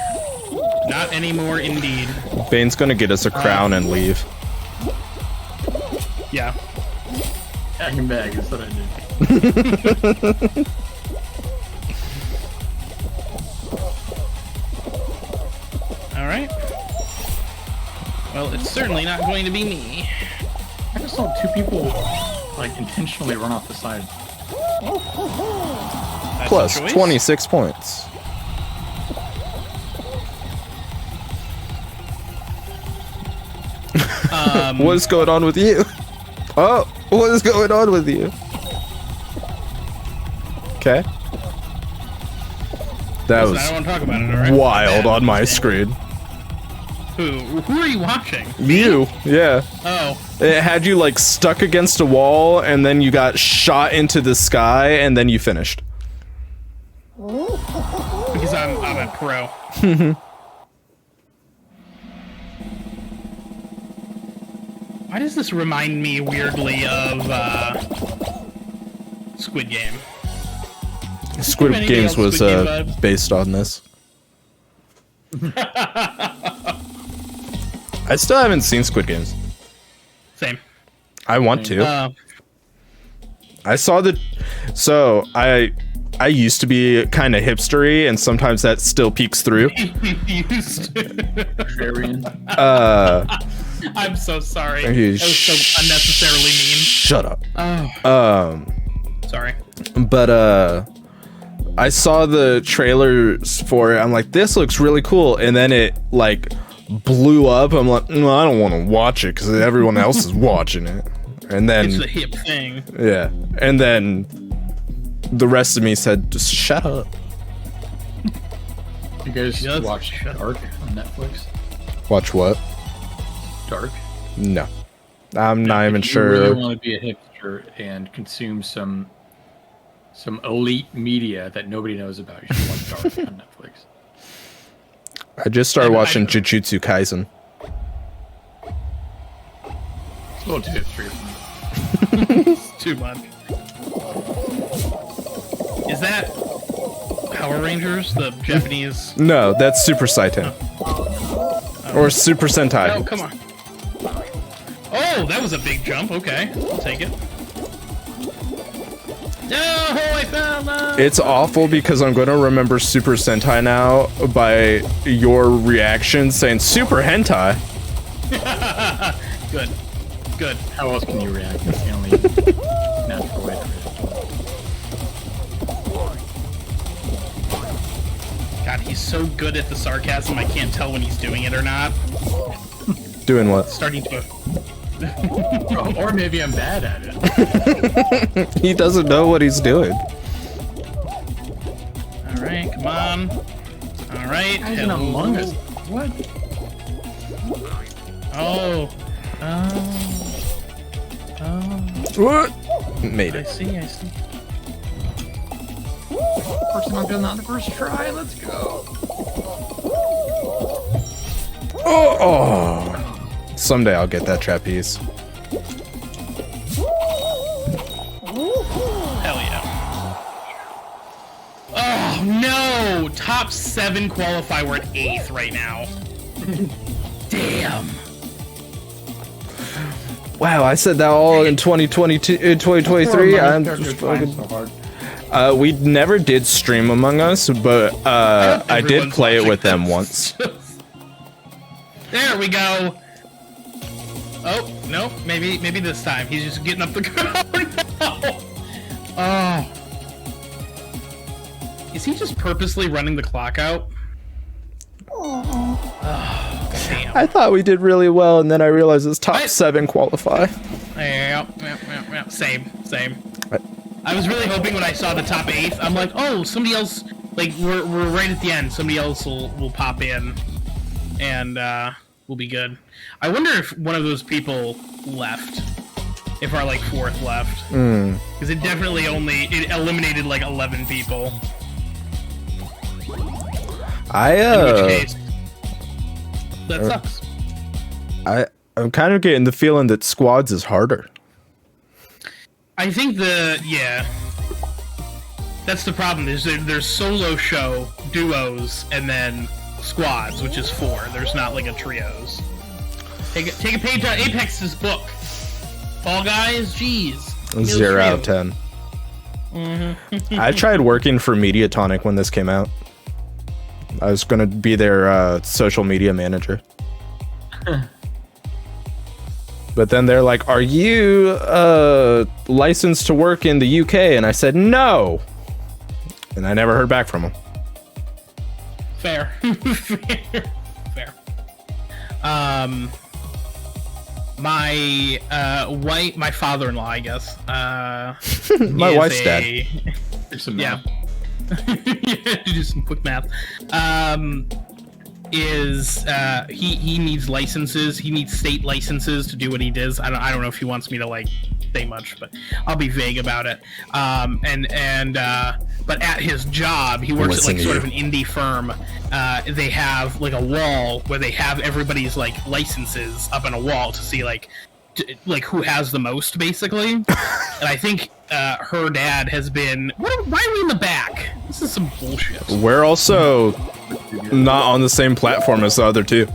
C: Not anymore, indeed.
A: Bane's gonna get us a crown and leave.
C: Yeah.
E: Packing bag, that's what I did.
C: Alright. Well, it's certainly not going to be me.
E: I just saw 2 people, like, intentionally run off the side.
C: That's
A: Plus
C: a choice.
A: 26 points. What is going on with you? Oh, what is going on with you? Okay. That
C: Listen, I don't want
A: was
C: to talk about it, alright?
A: wild
C: Bad.
A: on my screen.
C: Who are you watching?
A: You, yeah.
C: Oh.
A: It had you like stuck against a wall, and then you got shot into the sky, and then you finished.
C: Because I'm a pro. Why does this remind me weirdly of Squid Game?
A: Squid
C: Anything
A: Games
C: else
A: was
C: Squid Game vibes?
A: based on this. I still haven't seen Squid Games.
C: Same.
A: I want to. I saw the. So I used to be kind of hipstery, and sometimes that still peeks through.
C: Used to.
E: Contrarian.
C: I'm so sorry.
A: You
C: That was so unnecessarily mean.
A: Shut up.
C: Oh. Sorry.
A: But I saw the trailers for it. I'm like, this looks really cool, and then it like blew up. I'm like, no, I don't want to watch it because everyone else is watching it. And then
C: It's the hip thing.
A: yeah, and then the rest of me said, just shut up.
E: You guys
C: Just
E: watch
C: shut
E: Dark on Netflix?
A: Watch what?
E: Dark?
A: No, I'm not even
E: If you
A: sure.
E: really want to be a hipster and consume some elite media that nobody knows about, you should watch Dark on Netflix.
A: I just started
C: And
A: watching Jujutsu Kaisen.
E: It's a little too hipster for me.
C: It's too much. Is that Power Rangers, the Japanese?
A: No, that's Super Saiyan. Or Super Sentai.
C: Oh, come on. Oh, that was a big jump. Okay, I'll take it. No, I found that.
A: It's awful because I'm going to remember Super Sentai now by your reaction saying Super Hentai.
C: Good. Good.
E: How else can you react? That's the only natural way to react.
C: God, he's so good at the sarcasm, I can't tell when he's doing it or not.
A: Doing what?
C: Starting to...
E: Or maybe I'm bad at it.
A: He doesn't know what he's doing.
C: Alright, come on. Alright.
E: Guys in Among Us. What?
C: Oh. Oh.
A: What? Made
C: I
A: it.
C: see, I see.
E: First time I've done that on the first try. Let's go.
A: Oh. Someday I'll get that trapeze.
C: Hell yeah. Oh, no! Top 7 qualify. We're at 8th right now. Damn.
A: Wow, I said that all in 2022, 2023. I'm just fucking.
E: so hard.
A: We never did stream Among Us, but I did
C: Everyone's
A: play it
C: watching
A: with them
C: this.
A: once.
C: There we go. Oh, no, maybe this time. He's just getting up the ground. No. Oh. Is he just purposely running the clock out? Oh, damn.
A: I thought we did really well, and then I realized it's top
C: What?
A: 7 qualify.
C: Yep. Same. I was really hoping when I saw the top 8th, I'm like, oh, somebody else, like, we're right at the end. Somebody else will pop in, and we'll be good. I wonder if one of those people left. If our, like, 4th left. Because it definitely it eliminated, like, 11 people. In which case, that sucks.
A: I'm kind of getting the feeling that squads is harder.
C: I think that's the problem. There's solo show, duos, and then squads, which is 4. There's not like a trios. Take a page out of Apex's book. Fall Guys, jeez.
A: 0 out of 10. I tried working for Mediatonic when this came out. I was gonna be their social media manager. But then they're like, "Are you licensed to work in the UK?" And I said, "No." And I never heard back from them.
C: Fair. Fair. My father-in-law, I guess.
A: My
C: is
A: wife's dad.
E: Do some
C: Yeah.
E: math.
C: Do some quick math. He needs licenses. He needs state licenses to do what he does. I don't know if he wants me to like say much, but I'll be vague about it. But at his job, he works at like sort of an indie firm. They have like a wall where they have everybody's like licenses up on a wall to see like who has the most, basically. And I think her dad has been. Why are we in the back? This is some bullshit.
A: We're also not on the same platform as the other two,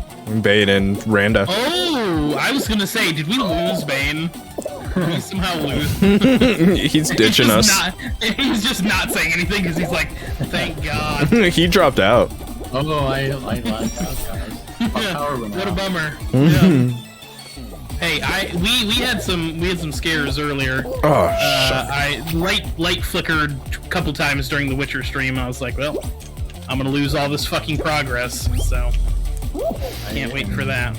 A: Bain and Randa.
C: Oh, I was gonna say, did we lose Bain? Did we somehow lose?
A: He's ditching us.
C: He's just not saying anything because he's like, thank God.
A: He dropped out.
E: Oh, I lagged out, guys. My power went
C: What a
E: out.
C: bummer. Yeah. Hey, we had some scares earlier.
A: Oh,
C: I light flickered a couple times during the Witcher stream. I was like, well, I'm gonna lose all this fucking progress, so can't wait for that.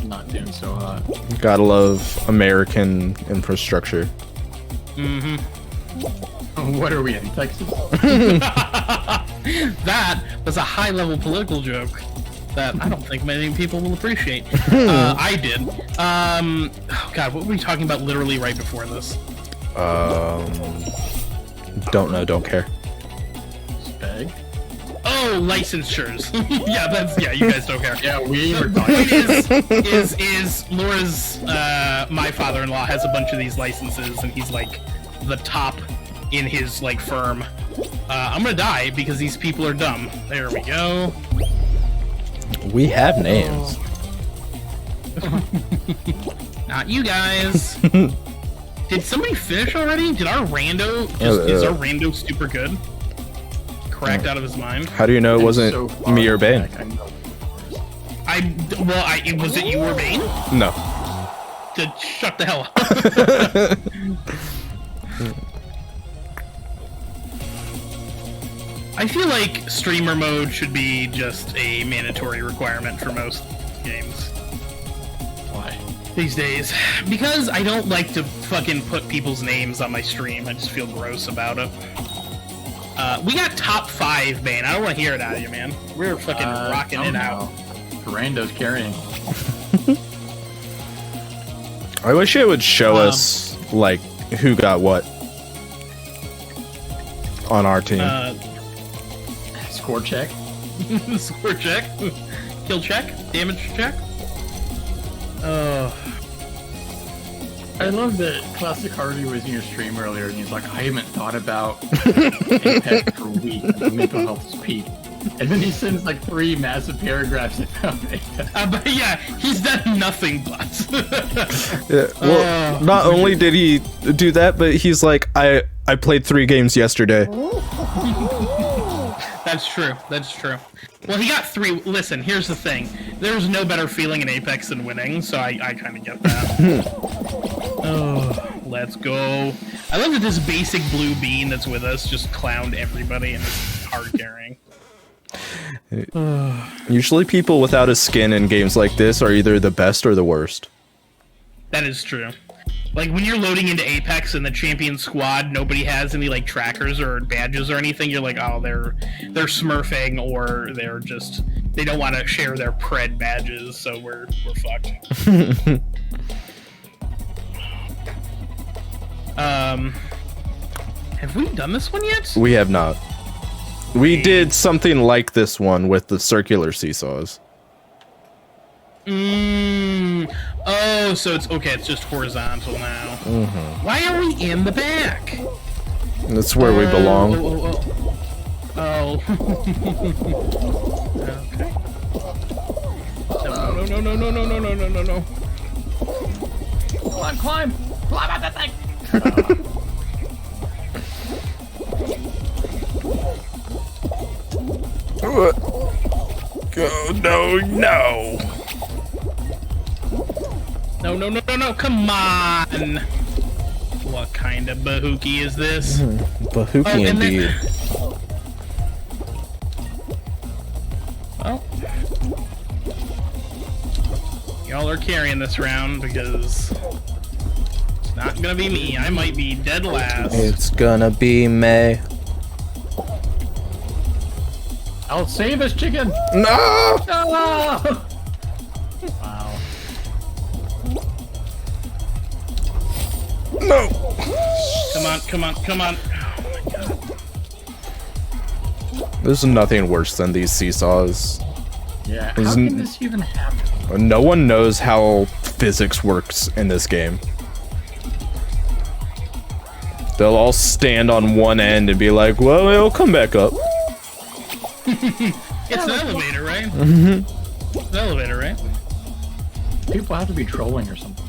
E: Not doing so hot.
A: gotta love American infrastructure.
E: What are we in, Texas?
C: That was a high-level political joke that I don't think many people will appreciate. I did. Oh God, what were we talking about literally right before this?
A: Don't know, don't care.
E: Spag?
C: Oh, licensures. yeah, you guys don't care.
E: Yeah, we were
C: The point
E: talking.
C: is Laura's my father-in-law has a bunch of these licenses, and he's like the top in his like firm. I'm gonna die because these people are dumb. There we go.
A: We have names.
C: Not you guys. Did somebody finish already? Did our rando is our rando super good? Cracked out of his mind.
A: How do you know it wasn't
E: So far
A: me or Bain?
E: back, I know.
C: Was it you or Bain?
A: No.
C: Shut the hell up. I feel like streamer mode should be just a mandatory requirement for most games
E: Why?
C: these days. Because I don't like to fucking put people's names on my stream. I just feel gross about it. We got top 5, Bane. I don't want to hear it out of you, man. We're fucking rocking it out.
E: Rando's carrying.
A: I wish it would show us like who got what on our team.
E: Score check.
C: Score check, kill check, damage check.
E: I love that Classic Harvey was in your stream earlier and he's like, I haven't thought about Apex for weeks. My mental health is peak. And then he sends like 3 massive paragraphs about Apex.
C: But yeah, he's done nothing but.
A: Yeah, well, not only did he do that, but he's like, I played 3 games yesterday.
C: That's true. That's true. Well, he got 3. Listen, here's the thing. There's no better feeling in Apex than winning, so I kind of get that. Oh, let's go. I love that this basic blue bean that's with us just clowned everybody and is hard carrying.
A: Usually people without a skin in games like this are either the best or the worst.
C: That is true. Like, when you're loading into Apex and the champion squad, nobody has any, like, trackers or badges or anything, you're like, oh, they're smurfing, or they're just, they don't want to share their pred badges, so we're fucked. Have we done this one yet?
A: We have not. We did something like this one with the circular seesaws.
C: Oh, so it's okay. It's just horizontal now. Why are we in the back?
A: That's where we belong.
C: Oh. Okay. No.
E: Climb, climb! Climb up that thing!
A: Go, no, no.
C: No, come on! What kind of bahookie is this?
A: Bahookie
C: and then-
A: indeed.
C: Well, y'all are carrying this round because it's not gonna be me. I might be dead last.
A: It's gonna be May.
E: I'll save us, chicken!
A: No!
E: No! Wow.
A: No!
C: Come on. Oh my god.
A: There's nothing worse than these seesaws.
E: Yeah, how
A: Isn't-
E: can this even happen?
A: No one knows how physics works in this game. They'll all stand on one end and be like, well, it'll come back up.
C: It's an elevator, right? Mm-hmm. It's an elevator, right?
E: People have to be trolling or something.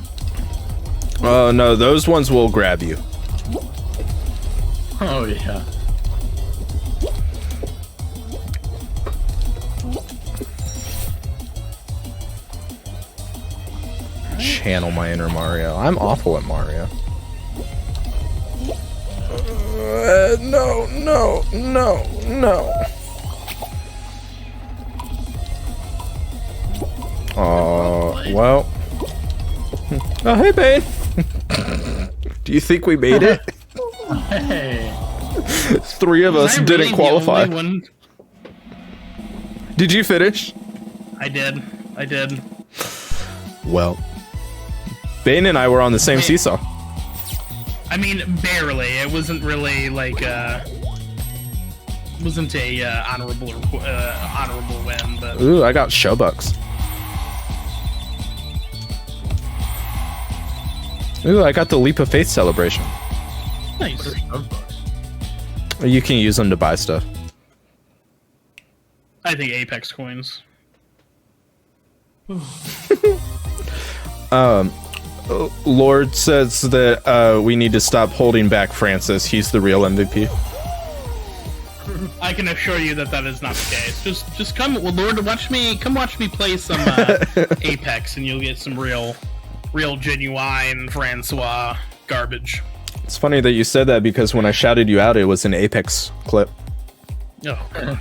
A: Oh, no, those ones will grab you.
E: Oh, yeah.
A: Channel my inner Mario. I'm awful at Mario. No. Well. Oh, hey, Bain. Do you think we made it?
E: Hey.
A: 3 of us
C: Was I
A: didn't
C: really the
A: qualify.
C: only one?
A: Did you finish?
C: I did.
A: Well. Bain and I were on the same
C: Hey.
A: seesaw.
C: I mean, barely. It wasn't really like wasn't a honorable win, but
A: Ooh, I got showbucks. Ooh, I got the Leap of Faith celebration.
C: nice.
A: You can use them to buy stuff.
C: I think Apex coins.
A: Lord says that we need to stop holding back Francis. He's the real MVP.
C: I can assure you that that is not the case. Just come, well, Lord, come watch me play some Apex, and you'll get some real genuine Francois garbage.
A: It's funny that you said that because when I shouted you out, it was an Apex clip.
C: Oh.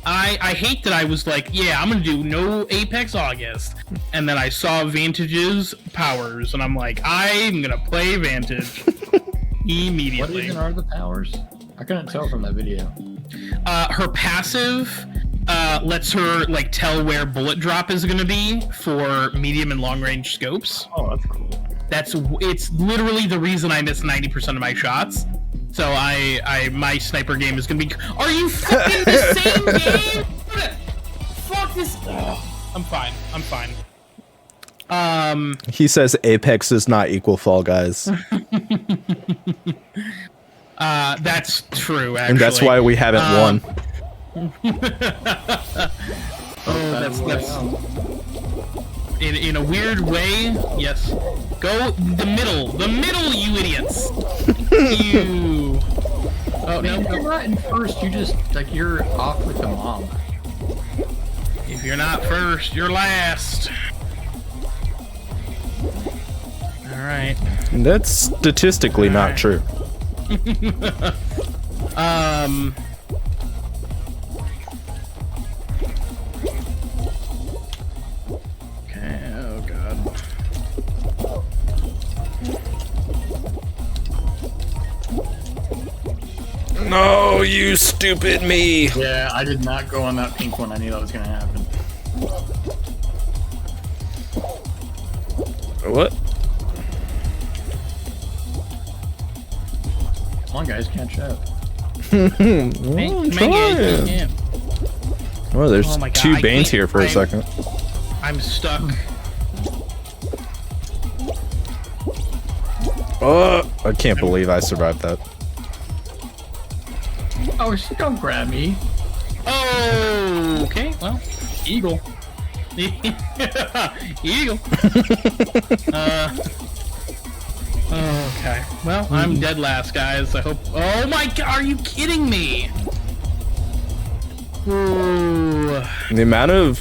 C: I hate that I was like, yeah, I'm gonna do no Apex August, and then I saw Vantage's powers, and I'm like, I'm gonna play Vantage immediately.
E: What even are the powers? I couldn't tell from that video.
C: Her passive lets her like tell where bullet drop is gonna be for medium and long range scopes.
E: Oh, that's cool.
C: It's literally the reason I miss 90% of my shots. So my sniper game is gonna be. Are you fucking the same game? Fuck this. Ugh. I'm fine.
A: He says Apex does not equal Fall Guys.
C: That's true. Actually,
A: And that's why we haven't won.
C: That's in a weird way. Yes. Go the middle, you idiots. You. Oh
E: Man,
C: no.
E: you're not in first, you're off with the mom.
C: If you're not first, you're last. All right.
A: That's statistically not true.
C: Okay. Oh god.
A: No, you stupid me.
E: Yeah, I did not go on that pink one. I knew that was gonna happen.
A: What?
E: Come on, guys, catch up.
A: I'm trying.
C: Yeah.
A: Oh, there's
C: Oh my God,
A: 2
C: I
A: Banes
C: can't-
A: here for a second.
C: I'm stuck.
A: Oh, I can't believe I survived that.
E: Oh, don't grab me.
C: Oh, okay. Well, eagle. Eagle. Okay. Well, I'm dead last, guys. I hope. Oh my god! Are you kidding me? Ooh.
A: The amount of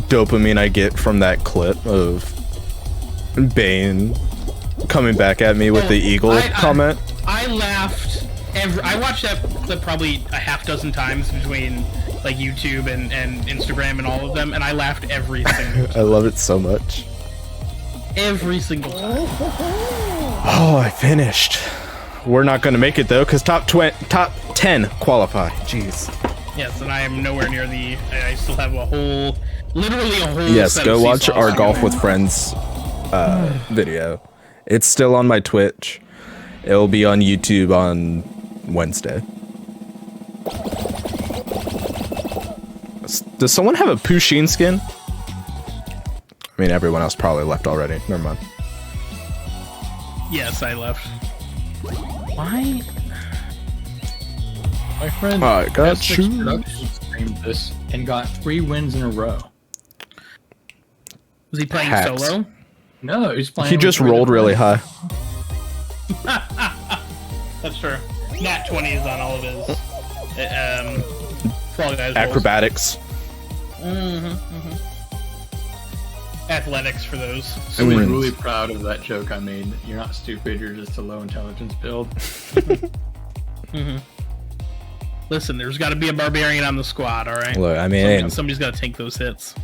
A: dopamine I get from that clip of Bain coming back at me with the eagle comment.
C: I laughed. I watched that clip probably a half dozen times between like YouTube and Instagram and all of them, and I laughed every single time.
A: I love it so much.
C: Every single time.
A: Oh, I finished. We're not going to make it though, because top 10 qualify. Jeez.
C: Yes, and I am nowhere near the. I still have literally a whole.
A: Yes,
C: set
A: go
C: of
A: watch
C: seesaws
A: our
C: to
A: Golf
C: go.
A: with Friends video. It's still on my Twitch. It will be on YouTube on Wednesday. Does someone have a Pusheen skin? I mean, everyone else probably left already. Never mind.
C: Yes, I left. Why?
E: My friend
A: I got
E: S6
A: you.
E: Productions streamed this and got 3 wins in a row.
C: Was he playing
A: Hacks.
C: solo?
E: No, he's playing.
A: He
E: with
A: just
E: 3
A: rolled really
E: different-
A: high.
C: That's true. Nat 20 is on all of his Fall Guys rolls.
A: Acrobatics.
C: Athletics for those.
E: I'm
A: Wins.
E: really proud of that joke I made. You're not stupid. You're just a low intelligence build.
C: Listen, there's got to be a barbarian on the squad, all right?
A: Look, I mean,
C: Somebody's got to take those hits.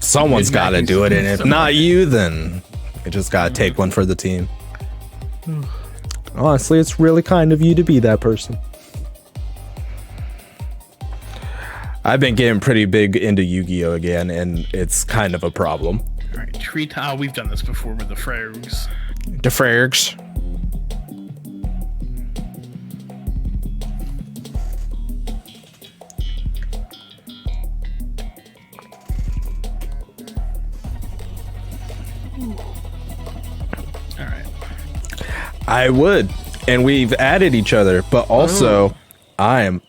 A: someone's got to do it, and if not you, then you just got to take one for the team. Honestly, it's really kind of you to be that person. I've been getting pretty big into Yu-Gi-Oh again, and it's kind of a problem.
C: All right, treat. Oh, we've done this before with the Frogs.
A: The Frags.
C: All right.
A: I would, and we've added each other, but also I am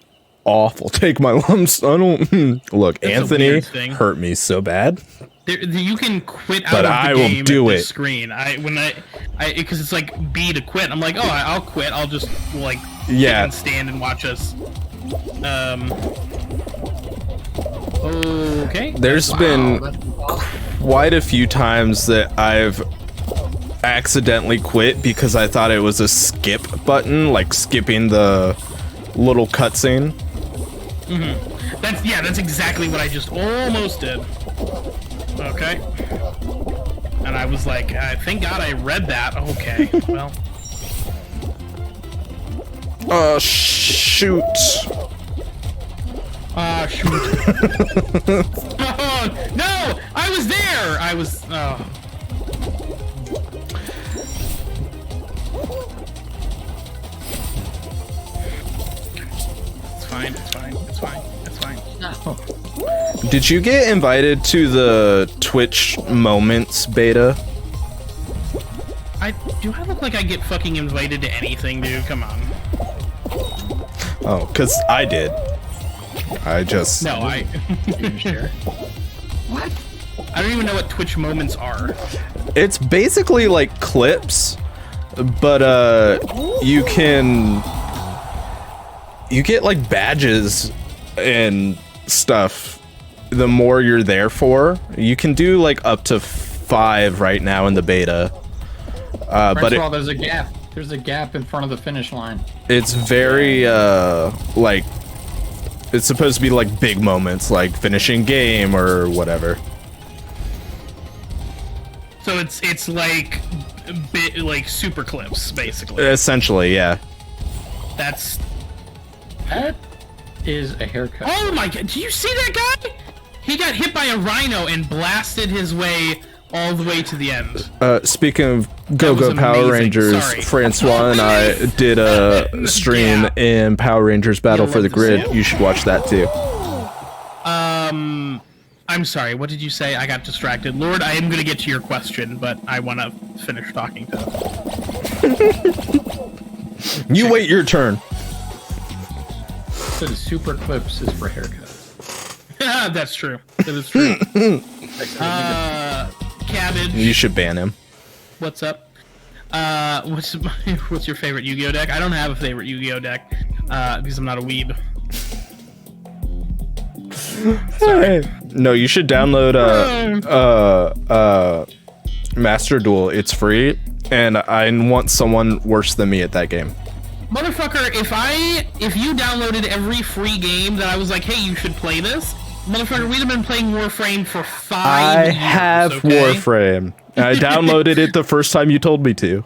A: awful. Take my lumps. I don't look.
C: That's a
A: Anthony
C: weird thing.
A: hurt me so bad.
C: You can quit out
A: But
C: of the
A: I will
C: game
A: do
C: at this
A: it.
C: screen. Because it's like B to quit. I'm like, oh, I'll quit. I'll just like
A: Yeah.
C: and stand and watch us. Okay.
A: There's been quite a few times that I've accidentally quit because I thought it was a skip button, like skipping the little cutscene.
C: That's exactly what I just almost did. Okay. And I was like, thank God I read that. Okay. Well.
A: Shoot.
C: Shoot. Oh, no! I was there! I was. Oh. It's fine. It's fine. It's fine. It's fine.
E: No.
A: Did you get invited to the Twitch Moments beta?
C: Do I look like I get fucking invited to anything, dude? Come on.
A: Oh, because I did. I just...
C: No,
E: You can share.
C: What? I don't even know what Twitch moments are.
A: It's basically like clips, but you get like badges and stuff the more you're there for. You can do like up to 5 right now in the beta.
E: First
A: But
E: of all, there's a gap. There's a gap in front of the finish line.
A: it's very like it's supposed to be like big moments, like finishing game or whatever.
C: So it's like like super clips, basically.
A: Essentially, yeah.
C: That's.
E: That is a haircut.
C: Oh my god! Do you see that guy? He got hit by a rhino and blasted his way all the way to the end.
A: Speaking of
C: was
A: Go-Go Power
C: amazing.
A: Rangers,
C: Sorry.
A: Francois and I did a stream
C: Yeah.
A: in Power Rangers Battle
C: You'll
A: for the
C: love to see
A: Grid.
C: it.
A: You should watch that too.
C: I'm sorry. What did you say? I got distracted. Lord, I am gonna get to your question, but I want to finish talking to him.
A: You wait your turn.
E: So the super clips is for haircuts.
C: That's true. That is true. Cabbage.
A: You should ban him.
C: What's up? What's your favorite Yu-Gi-Oh deck? I don't have a favorite Yu-Gi-Oh deck because I'm not a weeb.
A: No, you should download Master Duel. It's free, and I want someone worse than me at that game.
C: Motherfucker, if you downloaded every free game that I was like, hey, you should play this, motherfucker, we'd have been playing Warframe for 5 years.
A: I have
C: okay?
A: Warframe. I downloaded it the first time you told me to.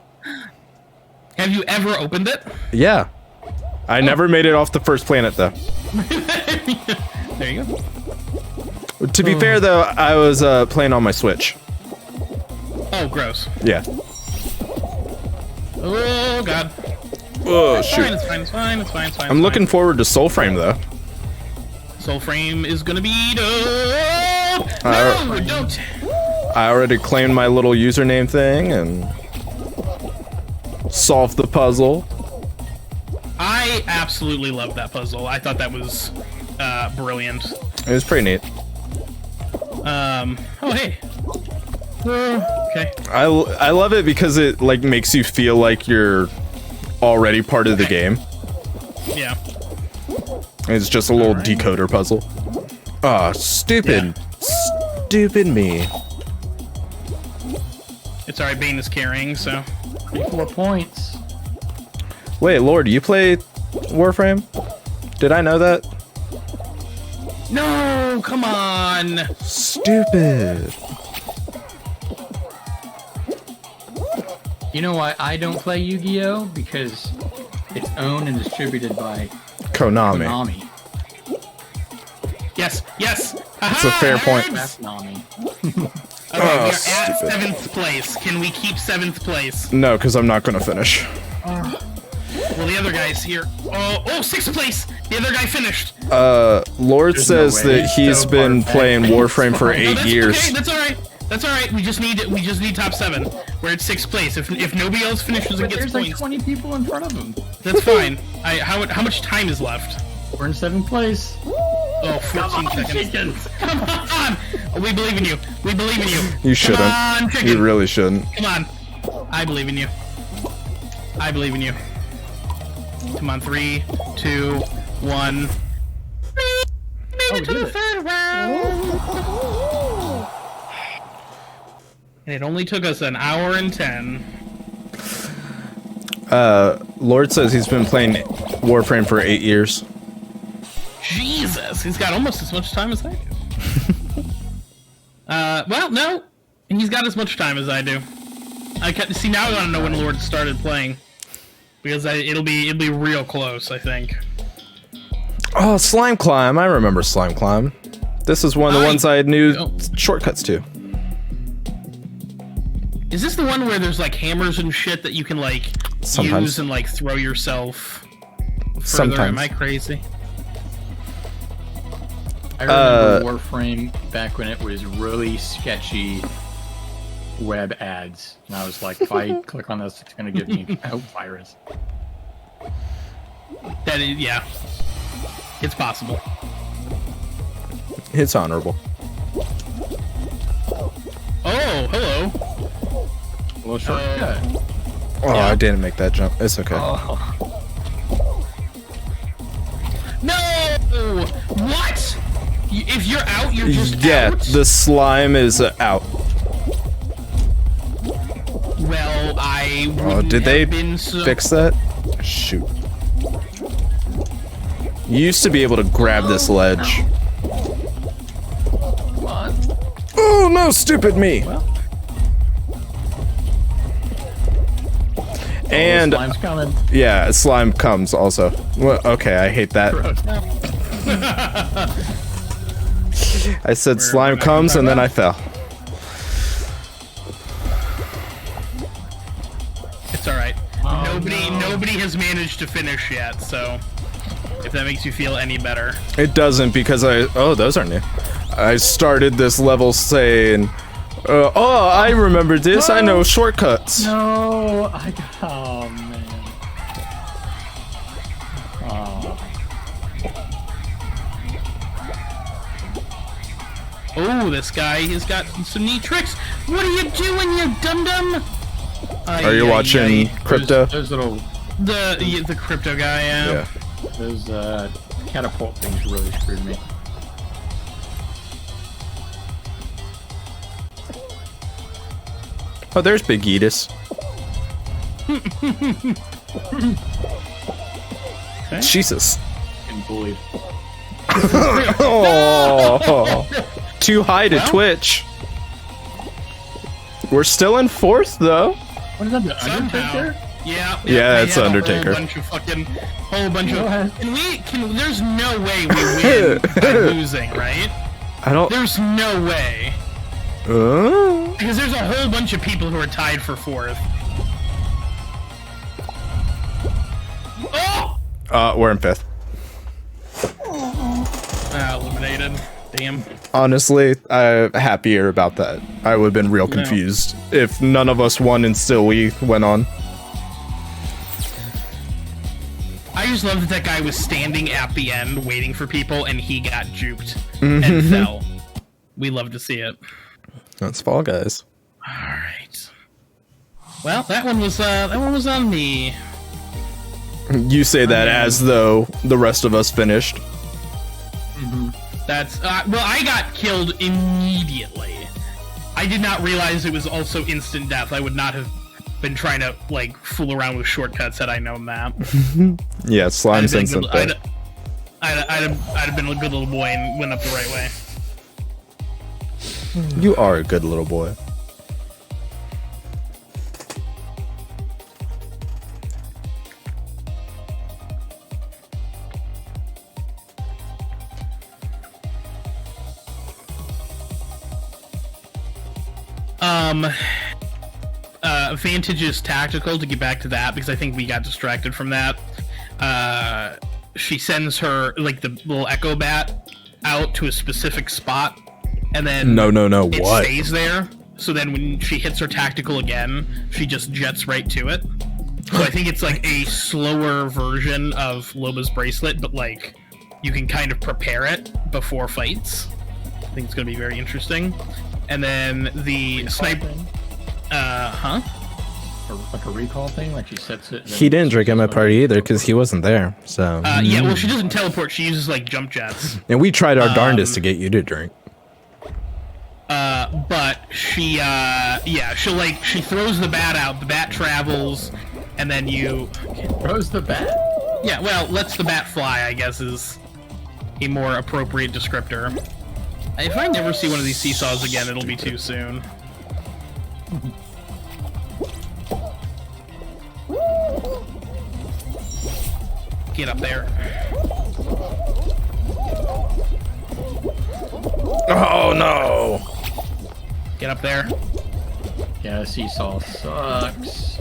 C: Have you ever opened it?
A: Yeah. I never made it off the first planet, though.
C: There you go.
A: To be fair, though, I was playing on my Switch.
C: Oh, gross.
A: Yeah.
C: Oh, God.
A: Oh,
C: It's
A: shoot.
C: fine, it's fine, it's fine, it's fine, it's fine.
A: I'm looking forward to Soulframe, though.
C: Soulframe is gonna be dope! No, don't!
A: I already claimed my little username thing and solved the puzzle.
C: I absolutely love that puzzle. I thought that was brilliant.
A: It was pretty neat.
C: Oh, hey. Okay.
A: I love it because it like makes you feel like you're already part of the game.
C: Yeah.
A: It's just a little decoder puzzle. Ah, stupid. Stupid me.
C: It's alright, Bain is carrying, so.
E: 4 points.
A: Wait, Lord, you play Warframe? Did I know that?
C: No, come on!
A: Stupid.
E: You know why I don't play Yu-Gi-Oh? Because it's owned and distributed by
A: Konami.
E: Konami.
C: Yes, yes!
A: That's a fair point.
E: That's Konami.
C: Okay, we are at
A: stupid.
C: 7th place. Can we keep 7th place?
A: No, because I'm not gonna finish.
C: Well, the other guy's here. Oh, 6th place! The other guy finished!
A: Lord
E: There's
A: says
E: no way.
A: that he's
E: So
A: been
E: far
A: playing
E: back.
A: Warframe for
C: No,
A: 8
C: that's
A: years.
C: okay, that's alright. That's alright, we just need top 7. We're at 6th place. If nobody else finishes and
E: But
C: gets
E: there's like
C: points,
E: 20 people in front of him.
C: that's fine. How much time is left?
E: We're in 7th place.
C: Oh, 14 seconds. Come on! We believe in you. We believe in you.
A: You shouldn't.
C: Come on, chicken.
A: You really shouldn't.
C: Come on. I believe in you. I believe in you. Come on, 3, 2, 1. Made it to
E: we
C: the
E: did it.
C: 3rd round. And it only took us an hour and 10.
A: Lord says he's been playing Warframe for 8 years.
C: Jesus, he's got almost as much time as I do. Well, no, he's got as much time as I do. See, now I want to know when Lord started playing, because it'll be real close, I think.
A: Oh, Slime Climb. I remember Slime Climb. This is one of the ones I knew shortcuts to.
C: Is this the one where there's like hammers and shit that you can like
A: Sometimes.
C: use and like throw yourself further?
A: Sometimes.
C: Am I crazy?
E: I remember Warframe back when it was really sketchy web ads. And I was like, if I click on this, it's going to give me a virus.
C: That is, yeah. It's possible.
A: It's honorable.
C: Oh, hello.
E: Well, shortcut.
A: Oh, I didn't make that jump. It's okay.
C: No! What? If you're out, you're just
A: Yeah,
C: out?
A: the slime is out.
C: Well, I
A: Oh,
C: wouldn't
A: did they
C: have been so...
A: fix that? Shoot. You used to be able to grab this ledge.
E: Come on.
A: Oh no, stupid me! And
E: Slime's coming.
A: yeah, slime comes also. Well, okay, I hate that. I said slime comes and then I fell.
C: It's alright. Nobody has managed to finish yet, so... If that makes you feel any better.
A: It doesn't because oh, those are new. I started this level saying, oh, I remember this. I know shortcuts.
E: No, oh man. Oh.
C: Oh, this guy has got some neat tricks. What are you doing, you dum-dum?
A: Are you watching Crypto?
E: Those little,
C: The crypto guy, yeah.
E: those catapult things really screwed me.
A: Oh, there's Big Edis. Jesus.
E: Getting bullied.
A: Oh, too high to Twitch. We're still in 4th though.
E: What is that, the Undertaker?
C: Yeah.
A: Yeah, it's
C: they have
A: Undertaker.
C: A whole bunch of. There's no way we win by losing, right?
A: I don't.
C: There's no way. Because there's a whole bunch of people who are tied for 4th. Oh!
A: We're in 5th.
C: Eliminated. Damn.
A: Honestly, I'm happier about that. I would have been real confused if none of us won and still we went on.
C: I just love that guy was standing at the end waiting for people and he got juked and fell. We love to see it.
A: That's Fall Guys.
C: Alright. Well, that one was on me.
A: You say that as though the rest of us finished.
C: That's well, I got killed immediately. I did not realize it was also instant death. I would not have been trying to like fool around with shortcuts had I known that.
A: Yeah, slime's instant death.
C: I'd have been a good little boy and went up the right way.
A: You are a good little boy.
C: Vantage is tactical, to get back to that, because I think we got distracted from that. She sends her, like, the little echo bat out to a specific spot, and then it
A: what?
C: stays there. So then when she hits her tactical again, she just jets right to it. So I think it's like a slower version of Loba's bracelet, but like you can kind of prepare it before fights. I think it's going to be very interesting. And then the sniper,
E: Like a recall thing, like she sets it.
A: He didn't drink at my party either because he wasn't there. So
C: yeah, well, she doesn't teleport. She uses like jump jets.
A: and we tried our darndest to get you to drink.
C: But she, she throws the bat out. The bat travels, and then you
E: Throws the bat?
C: Yeah, well, lets the bat fly, I guess, is a more appropriate descriptor. If I never see one of these seesaws again, it'll be too soon. Get up there.
A: Oh no!
C: Get up there.
E: Yeah, seesaw sucks.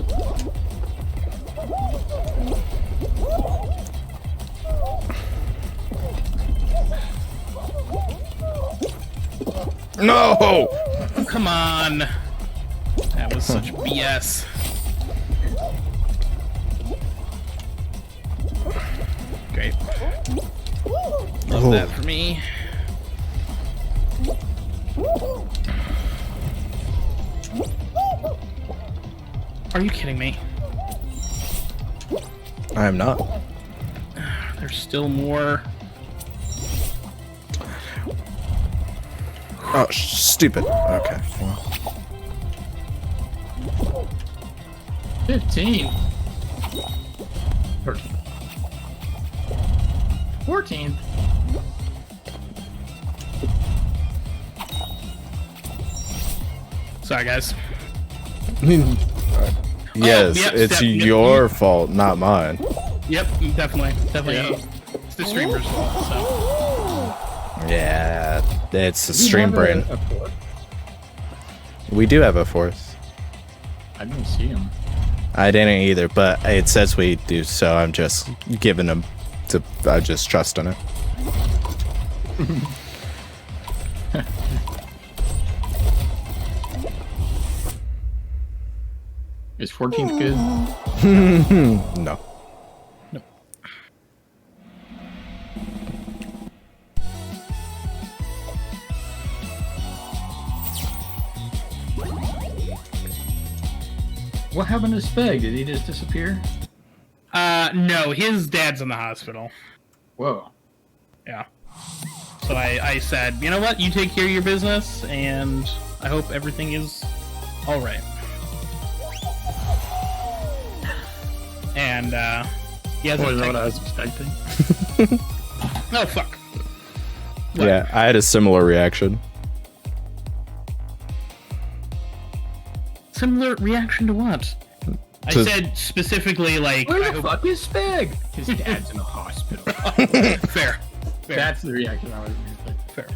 A: No!
C: Oh, come on. That was such BS. Great. Love that for me. Are you kidding me?
A: I am not.
C: There's still more.
A: Oh, stupid. Okay. Well.
E: 15. 13. 14.
C: Sorry, guys.
A: Yes,
C: yep,
A: it's your
C: yep.
A: fault, not mine.
C: Yep, definitely.
E: Yeah.
C: It's the streamer's fault, so.
A: Yeah, it's a
E: Do we
A: stream
E: have
A: brain.
E: a fourth?
A: We do have a 4th.
E: I didn't see him.
A: I didn't either, but it says we do, so I'm just giving them to. I just trust on it.
E: Is 14th good?
A: No.
E: What happened to Speg? Did he just disappear?
C: No, his dad's in the hospital.
E: Whoa.
C: Yeah. So I said, you know what? You take care of your business, and I hope everything is all right. And he hasn't.
E: What, is that what I was expecting?
C: Oh fuck. What?
A: Yeah, I had a similar reaction.
C: Similar reaction to what? I said specifically like.
E: Where the fuck is Speg? His dad's in the hospital.
C: Fair.
E: That's the reaction I was expecting.
C: Fair.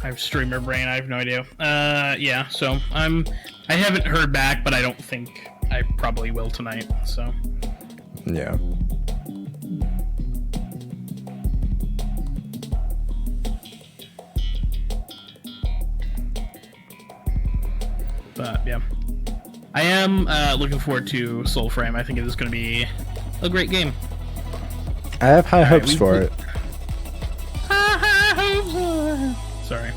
C: I have streamer brain. I have no idea. Yeah. So I haven't heard back, but I don't think I probably will tonight. So.
A: Yeah.
C: But yeah, I am looking forward to Soulframe. I think it is going to be a great game.
A: I have high hopes for it.
C: Sorry.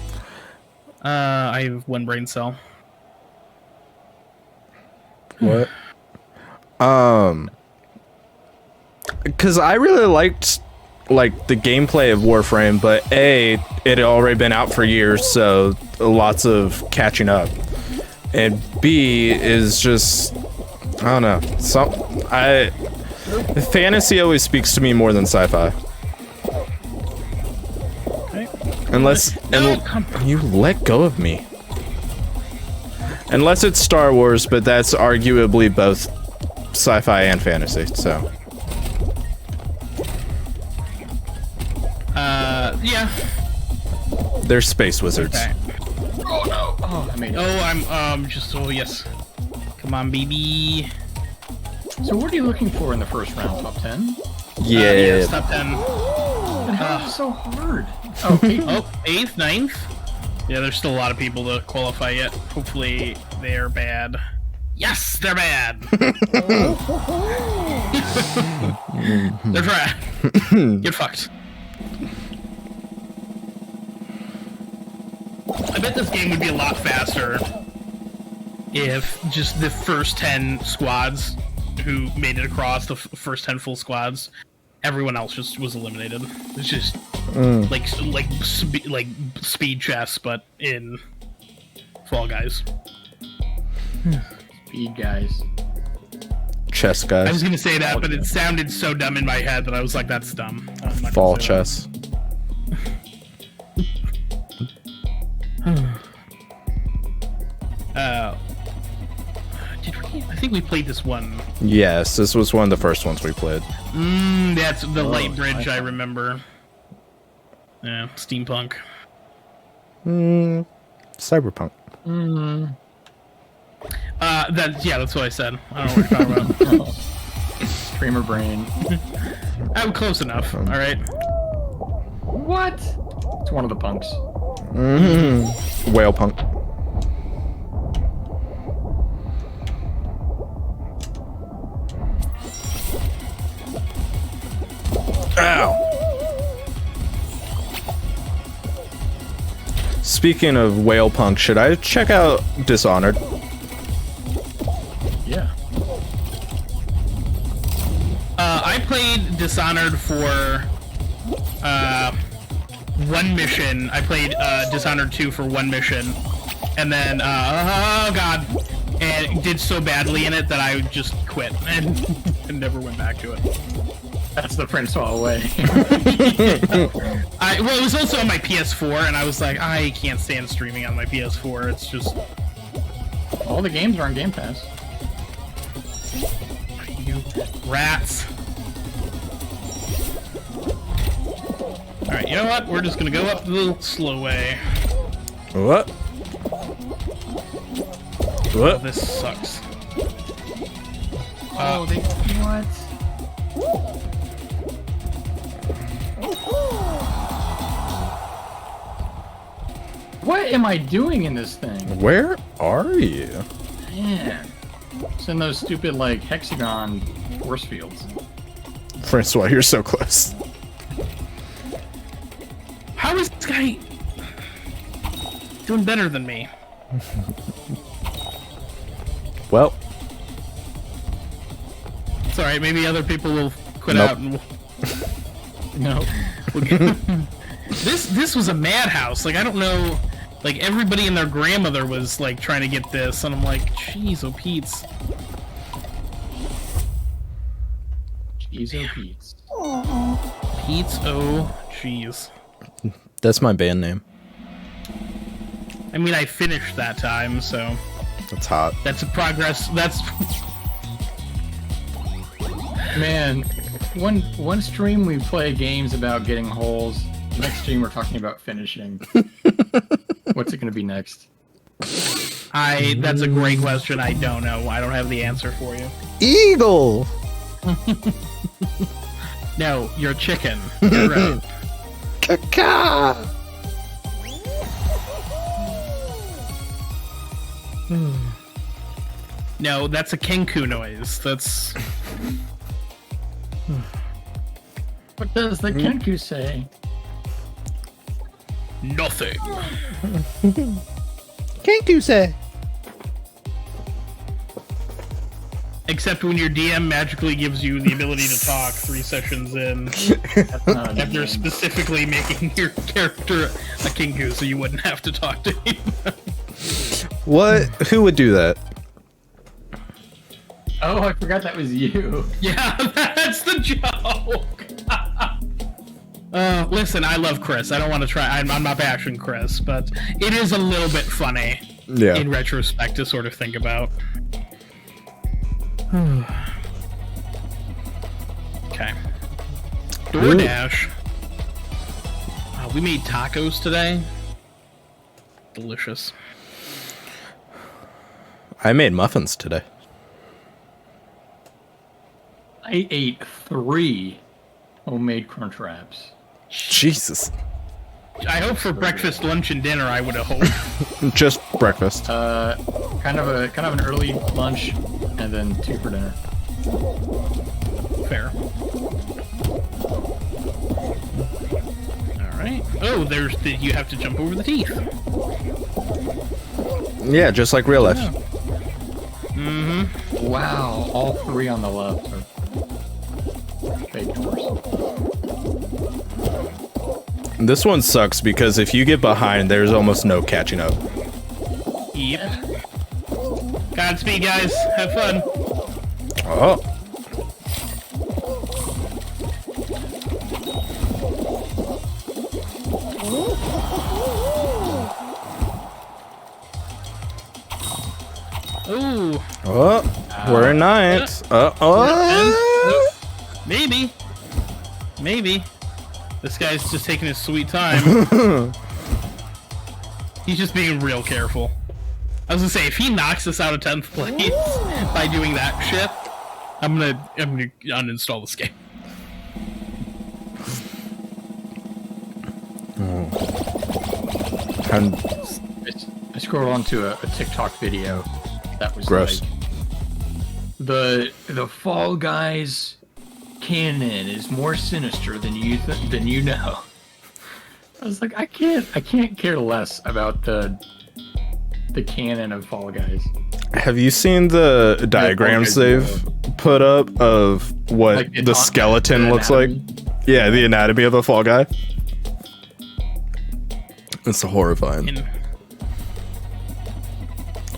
C: I have one brain cell.
A: What? Because I really liked the gameplay of Warframe, but A, it had already been out for years, so lots of catching up. And B is just, I don't know. Fantasy always speaks to me more than sci-fi.
C: Okay.
A: You let go of me. Unless it's Star Wars, but that's arguably both sci-fi and fantasy, so.
C: Yeah.
A: They're space wizards.
C: Okay.
E: Oh no! Oh, I made it.
C: Oh, I'm just. Oh yes. Come on, baby.
E: So what are you looking for in the first round? Top 10?
A: Yeah.
C: Yes, top 10.
E: But how is it so hard? Oh, 8.
C: Oh, 8th, 9th. Yeah, there's still a lot of people to qualify yet. Hopefully, they're bad. Yes, they're bad. They're trash. Get fucked. I bet this game would be a lot faster if just the first 10 squads who made it across, the first 10 full squads, everyone else just was eliminated. It's just like speed chess, but in Fall Guys.
E: Speed guys.
A: Chess
C: I
A: guys.
C: was gonna say that, but it sounded so dumb in my head that I was like, "That's dumb." I'm not gonna
A: Fall
C: say
A: chess.
C: that. Did we? I think we played this one.
A: Yes, this was one of the first ones we played.
C: That's the light bridge. I remember. Yeah, steampunk.
A: Cyberpunk.
C: That's what I said. I don't know what you're talking about.
E: Streamer brain.
C: I'm close enough. All right.
E: What? It's one of the punks.
A: Whale punk. Ow. Speaking of whale punk, should I check out Dishonored?
E: Yeah.
C: I played Dishonored for one mission. I played Dishonored 2 for one mission, and then oh god, and it did so badly in it that I just quit and never went back to it.
E: That's the Prince all away.
C: Well, it was also on my PS4, and I was like, I can't stand streaming on my PS4. It's just
E: All the games are on Game Pass.
C: you rats. All right, you know what? We're just gonna go up the slow way.
A: What? What?
C: This sucks.
E: Oh, they what? What am I doing in this thing?
A: Where are you?
E: Man. It's in those stupid, like, hexagon force fields.
A: Francois, you're so close.
C: How is this guy doing better than me?
A: Well,
C: It's alright, maybe other people will quit
A: Nope.
C: out and
E: No.
C: we'll get... This was a madhouse. Like, I don't know. Like, everybody and their grandmother was, like, trying to get this, and I'm like, jeez, oh, Pete's.
E: Jeez, oh, Pete's.
C: Pete's, oh, jeez.
A: that's my band name.
C: I mean, I finished that time, so
A: That's hot.
C: that's a progress. That's...
E: Man, one stream we play games about getting holes. Next stream we're talking about finishing. What's it gonna be next?
C: That's a great question. I don't know. I don't have the answer for you.
A: Eagle!
C: No, you're chicken. You're right.
A: Caca!
C: No, that's a kenku noise. That's...
E: What does the Kenku say?
C: nothing.
A: Can't you say?
C: Except when your DM magically gives you the ability to talk 3 sessions in,
E: That's not a
C: after
E: game.
C: specifically making your character a kenku so you wouldn't have to talk to him.
A: What? Who would do that?
E: Oh, I forgot that was you.
C: Yeah, that's the joke. Listen, I love Chris. I don't want to try. I'm not bashing Chris, but it is a little bit funny
A: Yeah.
C: in retrospect to sort of think about. Okay. DoorDash. We made tacos today. Delicious.
A: I made muffins today.
E: I ate 3 homemade crunch wraps.
A: Jesus.
C: I hope for breakfast, lunch, and dinner. I would have hoped.
A: Just breakfast.
E: Kind of an early lunch, and then 2 for dinner.
C: Fair. All right. Oh, you have to jump over the teeth.
A: Yeah, just like real life.
C: Mm-hmm.
E: Wow, all 3 on the left are fake doors.
A: This one sucks because if you get behind, there's almost no catching up.
C: Yep. Godspeed, guys. Have fun.
A: Oh.
C: Ooh.
A: Oh. We're ninth.
C: Maybe. Maybe. This guy's just taking his sweet time. He's just being real careful. I was gonna say, if he knocks us out of 10th place by doing that shit, I'm gonna uninstall this game.
E: I scrolled onto a TikTok video that was
A: Gross.
E: like the Fall Guys canon is more sinister than you know. I was like, I can't care less about the canon of Fall Guys.
A: Have you seen the diagrams they've put up of what
E: Like
A: the
E: it's
A: skeleton
E: the
A: looks like?
E: anatomy?
A: Yeah, the anatomy of a fall guy. It's horrifying.
C: And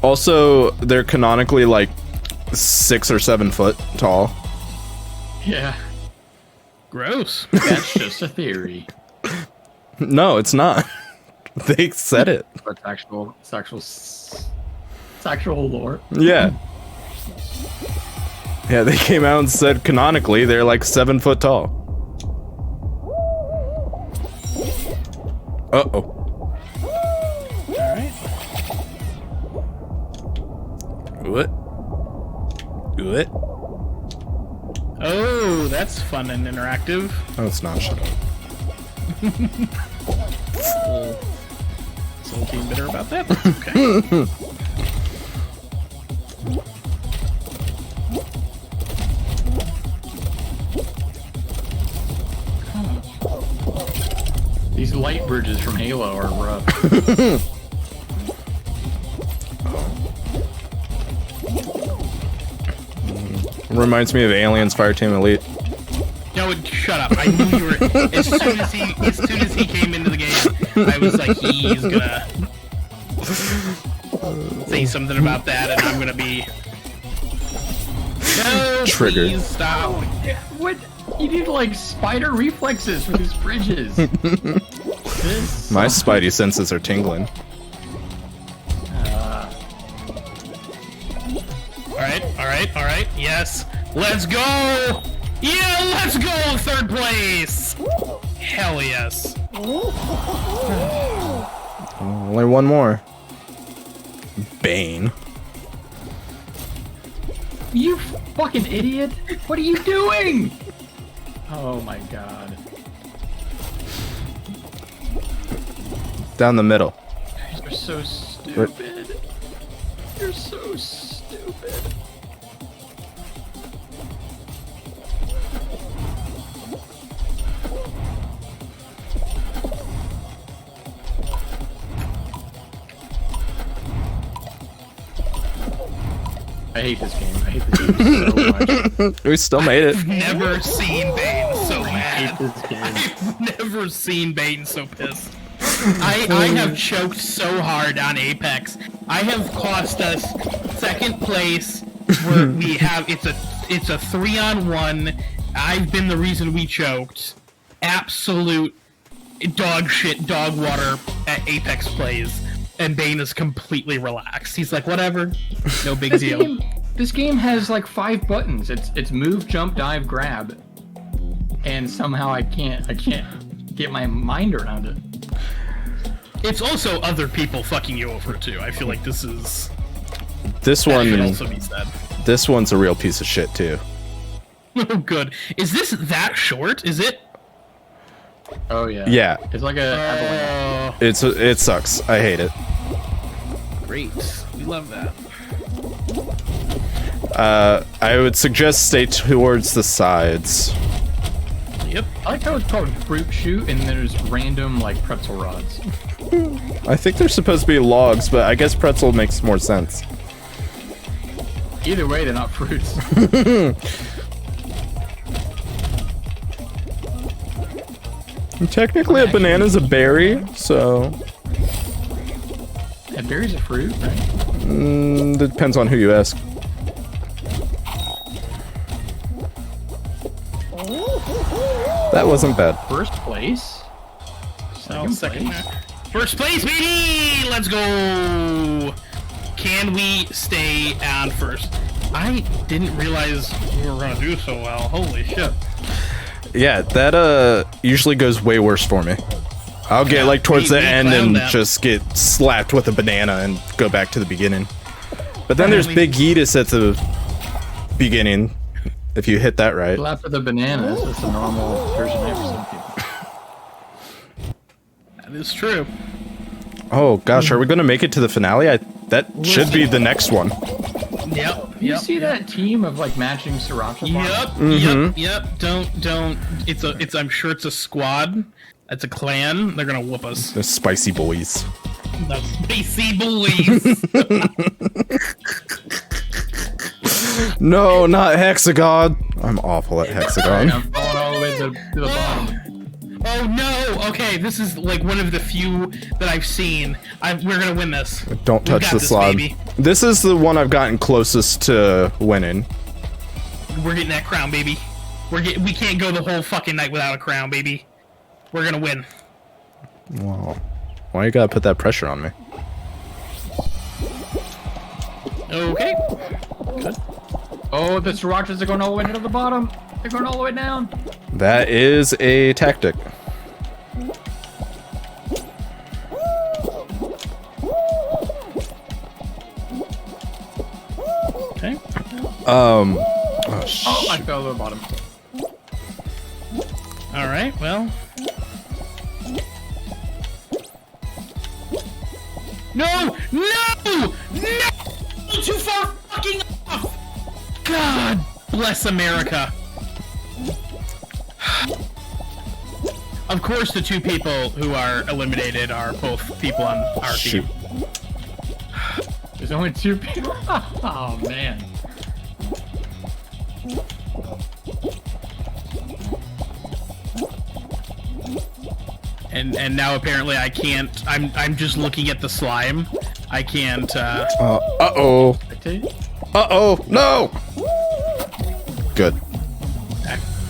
A: Also, they're canonically like 6 or 7 foot tall.
E: Yeah,
C: gross.
E: that's just a theory.
A: No, it's not. They said it.
E: But it's actual lore.
A: Yeah. Yeah, they came out and said canonically they're like 7 foot tall. Uh-oh.
C: Alright.
A: What? What?
C: Oh, that's fun and interactive.
A: Oh, it's not. Shut up.
C: It's a little being bitter about that. But okay.
E: Halo are rough.
A: Reminds me of Aliens Fireteam Elite.
C: No, shut up. I knew you were. As soon as he came into the game, I was like, he's gonna say something about that, and I'm gonna be. No,
A: Triggered.
C: please stop.
E: What? You need like spider reflexes for these bridges. This
A: My spidey senses are tingling.
C: All right. Yes, let's go. Yeah, let's go. Third place. Hell yes.
A: Only one more. Bain.
E: You fucking idiot! What are you doing? Oh my god.
A: Down the middle.
E: You're so stupid. You're so stupid. I hate this game. I hate this game so much.
A: We still made it.
C: I've never seen Bain so
E: I
C: mad.
E: hate this game.
C: I've never seen Bain so pissed. I have choked so hard on Apex. I have cost us second place where we have it's a 3-on-1. I've been the reason we choked. Absolute dog shit, dog water at Apex plays. And Bain is completely relaxed. He's like, whatever, no big deal.
E: This game has like 5 buttons. It's move, jump, dive, grab, and somehow I can't get my mind around it.
C: It's also other people fucking you over too. I feel like this
A: one.
C: should also be said.
A: This one's a real piece of shit too.
C: Oh, good. Is this that short? Is it?
E: Oh yeah.
A: Yeah.
E: It's like a avalanche.
A: It sucks. I hate it.
C: Great. We love that.
A: I would suggest stay towards the sides.
C: Yep.
E: I like how it's called fruit shoot and there's random like pretzel rods.
A: I think they're supposed to be logs, but I guess pretzel makes more sense.
E: Either way, they're not fruits.
A: Technically, a banana's a berry, so
E: And berries a fruit, right?
A: depends on who you ask. That wasn't bad.
E: First place. Second place.
C: First place, baby! Let's go! Can we stay on first? I didn't realize we were gonna do so well. Holy shit.
A: Yeah, that usually goes way worse for me. I'll get like towards the end and just get slapped with a banana and go back to the beginning. But then there's Big Yeetus at the beginning, if you hit that right.
E: Slap with the bananas. That's a normal version for some people.
C: That is true.
A: Oh gosh, are we gonna make it to the finale? That should be the next one.
C: Yep.
E: You see that team of like matching sriracha?
C: Yep. Don't. It's. I'm sure it's a squad. It's a clan. They're gonna whoop us.
A: The spicy boys.
C: The spicy boys.
A: No, not Hexagon. I'm awful at Hexagon.
E: I'm falling all the way to the bottom.
C: Oh no! Okay, this is like one of the few that I've seen. We're gonna win this.
A: Don't touch
C: got
A: the
C: this,
A: slot.
C: baby.
A: This is the one I've gotten closest to winning.
C: We're getting that crown, baby. We can't go the whole fucking night without a crown, baby. We're gonna win.
A: Wow. Why you gotta put that pressure on me?
C: Okay. Good.
E: Oh, the srirachas are going all the way to the bottom. They're going all the way down.
A: That is a tactic.
C: Okay.
A: Oh,
E: Oh, I fell to the bottom.
C: All right. Well. No! No! No! Too far fucking off! God bless America. Of course, the two people who are eliminated are both people on our
A: Shoot.
C: team.
E: There's only 2 people. Oh man.
C: And now apparently I can't. I'm just looking at the slime. I can't.
A: Uh-oh. Uh-oh. No! Good.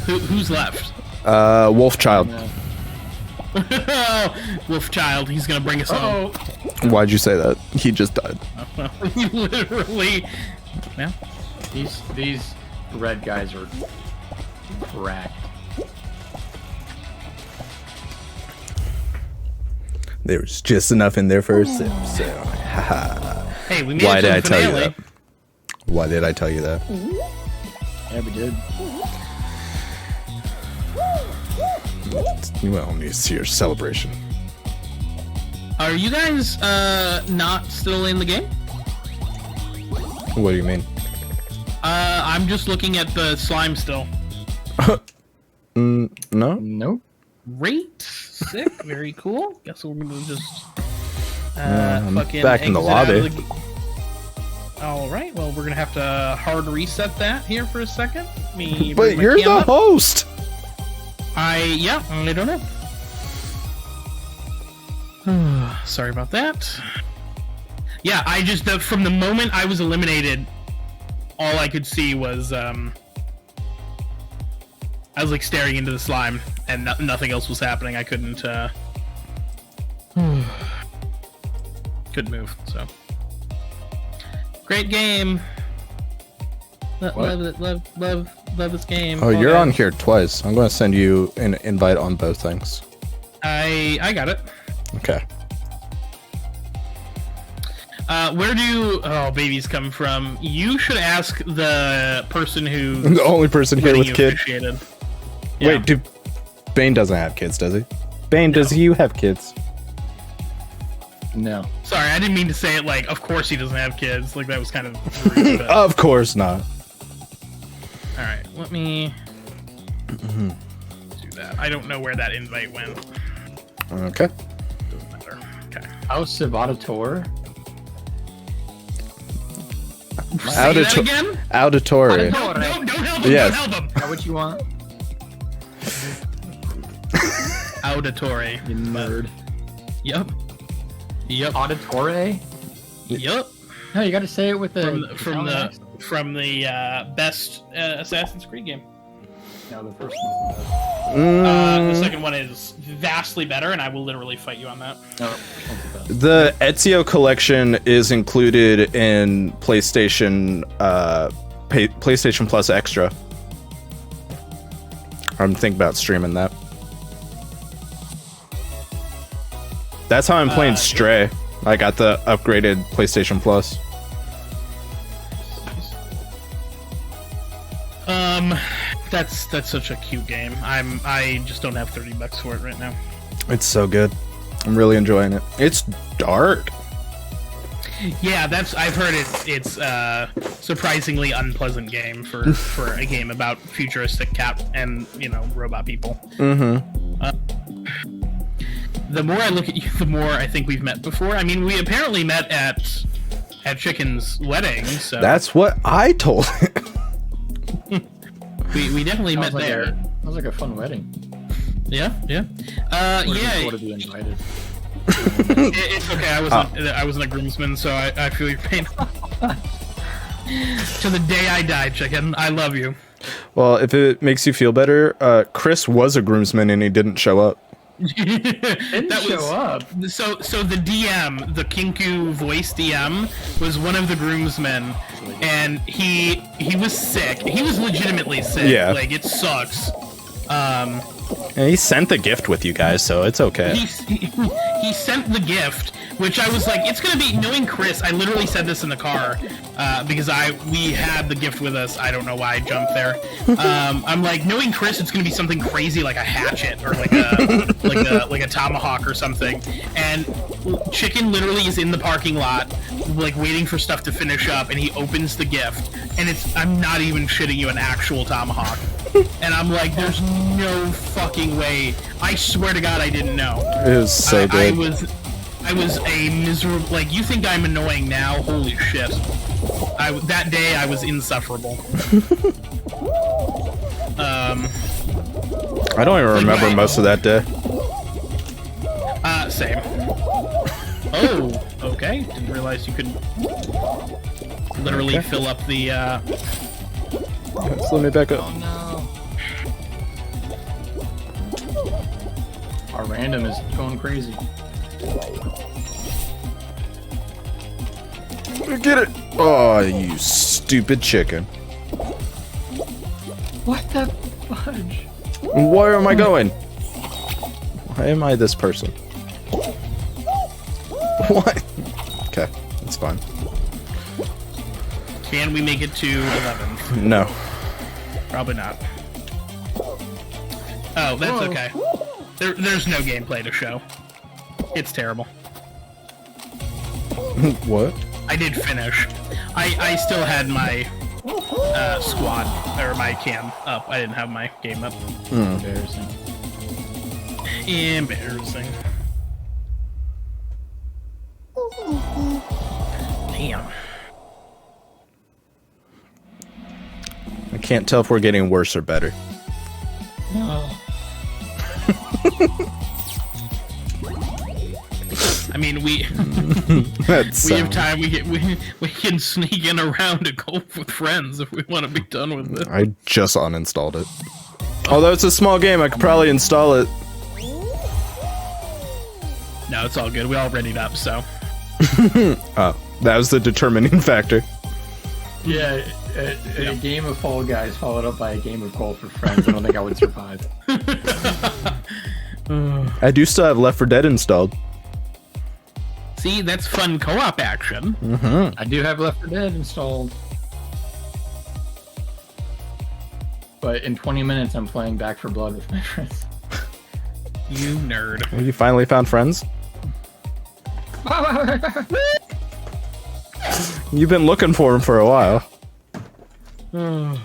C: Who's left?
A: Wolfchild.
C: Wolfchild. He's gonna bring us home.
A: Why'd you say that? He just died.
C: Literally. Yeah.
E: These red guys are cracked.
A: There was just enough in there for a sip, so haha.
C: Hey, we made
A: Why
C: it to
A: did
C: the
A: I tell you
C: finale.
A: that? Why did I tell you that?
E: Yeah, we did.
A: Well, it's your celebration.
C: Are you guys not still in the game?
A: What do you mean?
C: I'm just looking at the slime still.
A: No?
E: Nope.
C: Great, sick, very cool. Guess we're gonna just
A: I'm
C: fucking
A: back in the
C: exit out of
A: lobby.
C: All right, well we're gonna have to hard reset that here for a second. Me,
A: But
C: bring my
A: you're the
C: camera.
A: host!
C: Yeah, I don't know. Sorry about that. Yeah, I just from the moment I was eliminated, all I could see was I was like staring into the slime, and nothing else was happening. I couldn't couldn't move. So great game. Love it. Love this game.
A: Oh, you're
C: Okay.
A: on here twice. I'm gonna send you an invite on both things.
C: I got it.
A: Okay.
C: Where do babies come from? You should ask the person who
A: I'm the only person here with kids.
C: officiated.
A: Wait, Bain doesn't have kids, does he? Bain, does you have kids?
E: No.
C: Sorry, I didn't mean to say it like, of course he doesn't have kids. Like, that was kind of rude. But...
A: Of course not.
C: Alright, let me do that. I don't know where that invite went.
A: Okay.
C: Doesn't matter. Okay.
E: House of Auditor?
C: Say that again?
A: Auditory.
C: No, don't help him.
A: Yes.
C: Don't help him.
E: Is that what you want?
C: Auditory.
E: You nerd.
C: Yep.
E: Auditore?
C: Yep.
E: No, you gotta say it with the...
C: From the best Assassin's Creed game.
E: No, the first one.
C: The second one is vastly better, and I will literally fight you on that.
E: No, the first one's the best.
A: The Ezio collection is included in PlayStation PlayStation Plus Extra. I'm thinking about streaming that. That's how I'm playing Stray. I got the upgraded PlayStation Plus.
C: That's such a cute game. I just don't have $30 for it right now.
A: It's so good. I'm really enjoying it. It's dark.
C: Yeah, I've heard it's surprisingly unpleasant game for a game about futuristic cat and robot people. The more I look at you, the more I think we've met before. I mean, we apparently met at Chicken's wedding. So
A: That's what I told him.
C: we definitely met there.
E: Sounds like a fun wedding.
C: Yeah.
E: Yeah.
C: Yeah.
E: To be invited.
C: It's okay. I wasn't a groomsman, so I feel your pain. To the day I die, Chicken. I love you.
A: Well, if it makes you feel better, Chris was a groomsman and he didn't show up.
E: Didn't show up.
C: So the DM, the Kinku voice DM, was one of the groomsmen, and he was sick. He was legitimately sick.
A: Yeah.
C: Like, it sucks.
A: And he sent the gift with you guys, so it's okay.
C: He sent the gift, which I was like, it's gonna be, knowing Chris, I literally said this in the car, because we had the gift with us. I don't know why I jumped there. I'm like, knowing Chris, it's gonna be something crazy like a hatchet or like a tomahawk or something. And Chicken literally is in the parking lot, like waiting for stuff to finish up, and he opens the gift, and I'm not even shitting you, an actual tomahawk. And I'm like, there's no fucking way. I swear to God, I didn't know.
A: It was so good.
C: I was a miserable. Like, you think I'm annoying now? Holy shit! That day I was insufferable.
A: I don't even remember most of that day.
C: Same. Oh, okay. Didn't realize you could literally fill up the.
A: Slow me back up.
E: Oh no. Our random is going crazy.
A: Get it! Oh, you stupid chicken.
E: What the fudge?
A: Where am I going? Why am I this person? What? Okay, that's fine.
C: Can we make it to 11?
A: No.
C: Probably not. Oh, that's
E: Whoa.
C: okay. There's no gameplay to show. It's terrible.
A: What?
C: I did finish. I still had my squad or my cam up. I didn't have my game up.
E: Embarrassing.
C: Embarrassing. Damn.
A: I can't tell if we're getting worse or better.
E: No.
C: I mean, we
A: That's
C: we have time. We can sneak in around to golf with friends if we want to be done with it.
A: I just uninstalled it. Although it's a small game, I could probably install it.
C: No, it's all good. We all readied up, so.
A: Oh, that was the determining factor.
E: Yeah, a game of Fall Guys followed up by a game of golf with friends. I don't think I would survive.
A: I do still have Left 4 Dead installed.
C: See, that's fun co-op action.
E: I do have Left 4 Dead installed. But in 20 minutes, I'm playing Back 4 Blood with my friends.
C: You nerd.
A: Have you finally found friends? You've been looking for them for a while.
E: Yeah,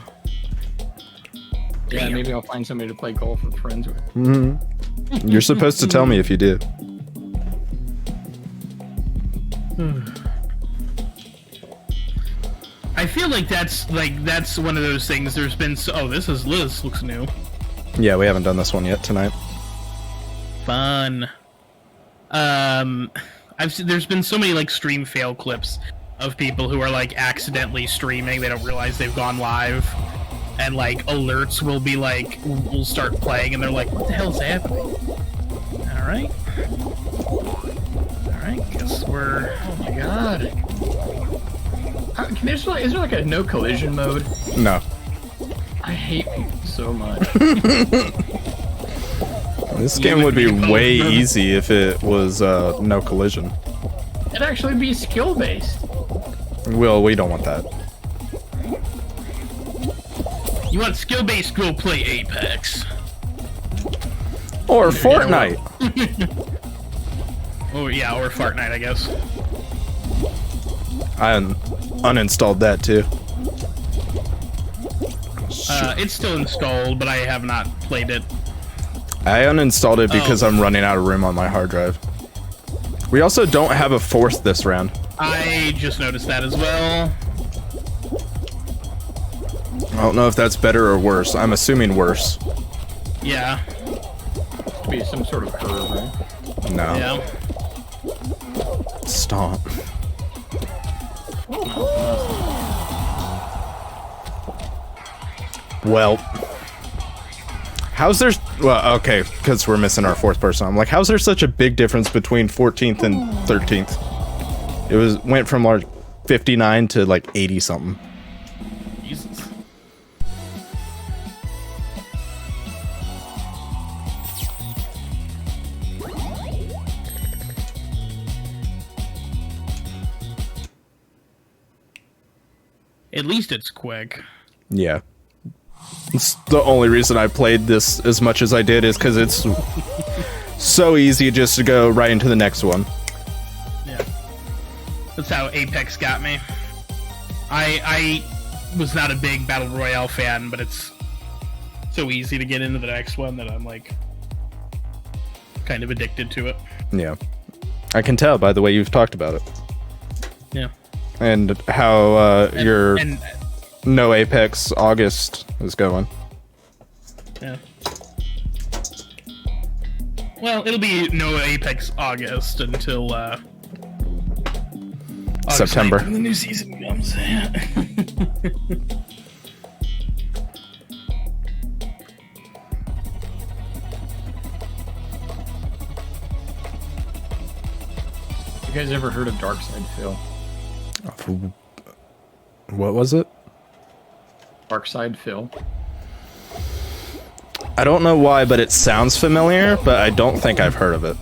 E: maybe I'll find somebody to play golf with friends with.
A: You're supposed to tell me if you do.
C: I feel like that's one of those things. There's been oh, this looks new.
A: Yeah, we haven't done this one yet tonight.
C: Fun. There's been so many like stream fail clips of people who are like accidentally streaming. They don't realize they've gone live, and like alerts will be like, we'll start playing, and they're like, what the hell's happening? All right, guess we're.
E: Oh my god. Is there like a no collision mode?
A: No.
E: I hate people so much.
A: This game would be way easy if it was no collision.
E: It'd actually be skill based.
A: Well, we don't want that.
C: You want skill-based? Go play Apex.
A: Or Fortnite.
C: Oh yeah, or Fortnite, I guess.
A: I uninstalled that too.
C: It's still installed, but I have not played it.
A: I uninstalled it because I'm running out of room on my hard drive. We also don't have a fourth this round.
C: I just noticed that as well.
A: I don't know if that's better or worse. I'm assuming worse.
C: Yeah.
E: Be some sort of curve, right?
A: No.
C: Yeah.
A: Stomp. Well, how's there? Well, okay, because we're missing our fourth person. I'm like, how's there such a big difference between 14th and 13th? It went from like 59 to like 80 something.
C: Jesus. At least it's quick.
A: Yeah. It's the only reason I played this as much as I did is because it's so easy just to go right into the next one.
C: Yeah. That's how Apex got me. I was not a big Battle Royale fan, but it's so easy to get into the next one that I'm like kind of addicted to it.
A: Yeah. I can tell by the way you've talked about it.
C: Yeah.
A: And how your
C: and
A: no Apex August is going.
C: yeah. Well, it'll be no Apex August until August
A: September.
C: 9th when the new season comes.
E: You guys ever heard of Dark Side Phil?
A: What was it?
E: Dark Side Phil?
A: I don't know why, but it sounds familiar, but I don't think I've heard of it.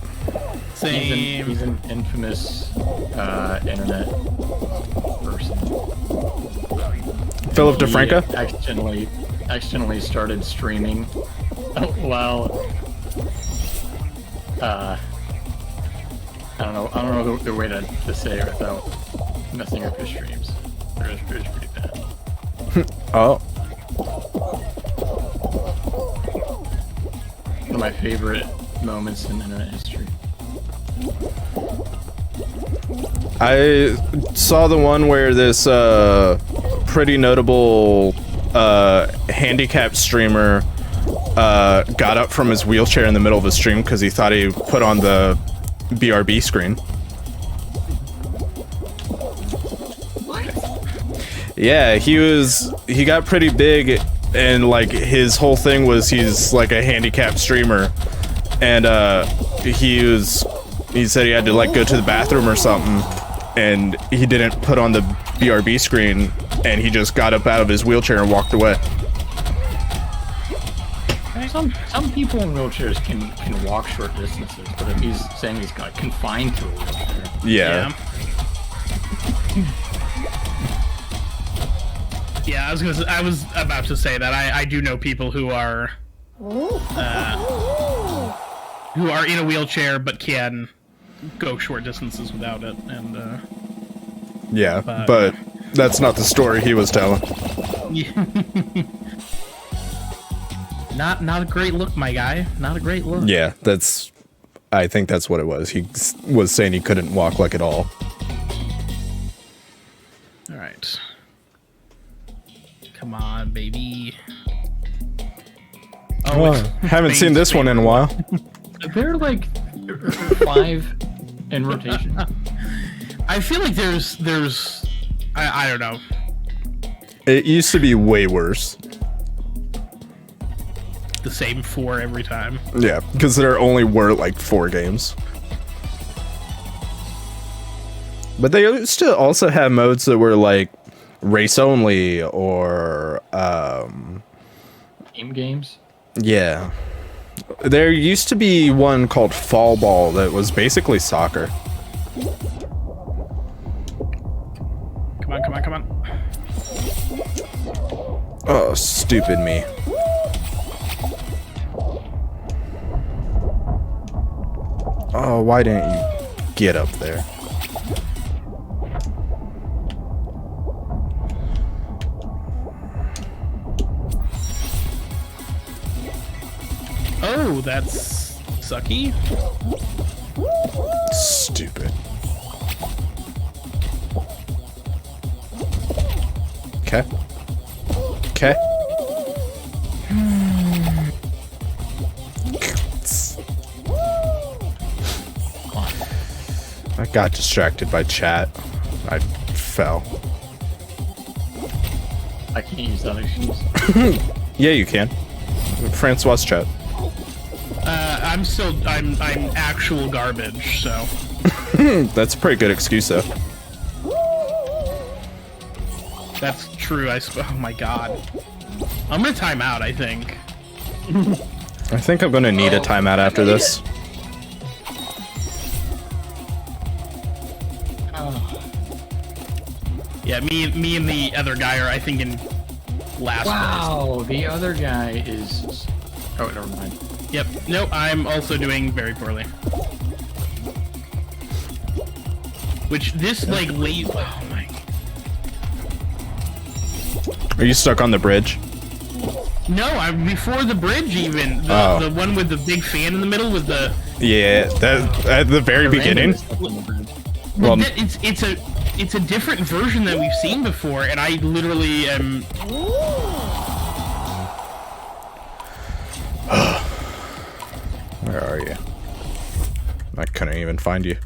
C: Same.
E: He's an infamous internet person.
A: Philip DeFranco?
E: He accidentally started streaming while I don't know the way to say it without messing up his streams. It was pretty bad.
A: Oh.
E: One of my favorite moments in internet history.
A: I saw the one where this pretty notable handicapped streamer got up from his wheelchair in the middle of a stream because he thought he put on the BRB screen. Yeah, he got pretty big, and like his whole thing was he's like a handicapped streamer, and he said he had to like go to the bathroom or something, and he didn't put on the BRB screen, and he just got up out of his wheelchair and walked away.
E: Some people in wheelchairs can walk short distances, but if he's saying he's got confined to a wheelchair,
A: Yeah.
C: Yeah, I was about to say that I do know people who are in a wheelchair but can go short distances without it, and
A: Yeah, but that's not the story he was telling.
C: not a great look, my guy. Not a great look.
A: Yeah, I think that's what it was. He was saying he couldn't walk like at all.
C: All right. Come on, baby.
A: Oh, haven't seen this one in a while.
E: they're like 5 in rotation.
C: I feel like there's I don't know.
A: It used to be way worse.
C: The same 4 every time.
A: Yeah, because there only were like 4 games. But they used to also have modes that were like race only or
E: Team games?
A: yeah. There used to be one called Fall Ball that was basically soccer.
C: Come on, come on, come on.
A: Oh, stupid me. Oh, why didn't you get up there?
C: Oh, that's sucky.
A: Stupid. Okay. Okay. I got distracted by chat. I fell.
E: I can't use that excuse.
A: Yeah, you can. Francois chat.
C: I'm actual garbage, so.
A: That's a pretty good excuse, though.
C: That's true, oh my god. I'm gonna time out, I think.
A: I think I'm gonna need a timeout after this.
C: Yeah, me and the other guy are, I think, in last place.
E: Wow, the other guy is... Oh, never mind.
C: Yep, no, I'm also doing very poorly. Which, this, like, late... Oh my...
A: Are you stuck on the bridge?
C: No, before the bridge even. The one with the big fan in the middle with the...
A: Yeah, that at the very beginning. Well,
C: it's a different version that we've seen before, and I literally am...
A: where are you? I couldn't even find you.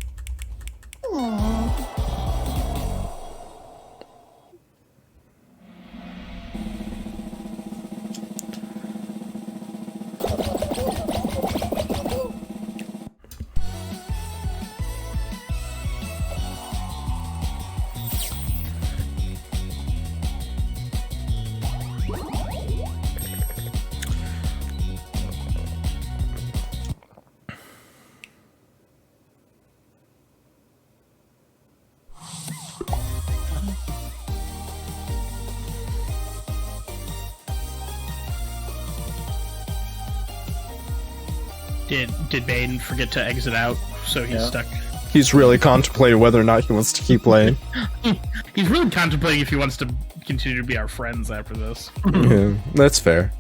C: Did Bain forget to exit out, so he's stuck?
A: He's really contemplating whether or not he wants to keep playing.
C: He's really contemplating if he wants to continue to be our friends after this.
A: Yeah, that's fair.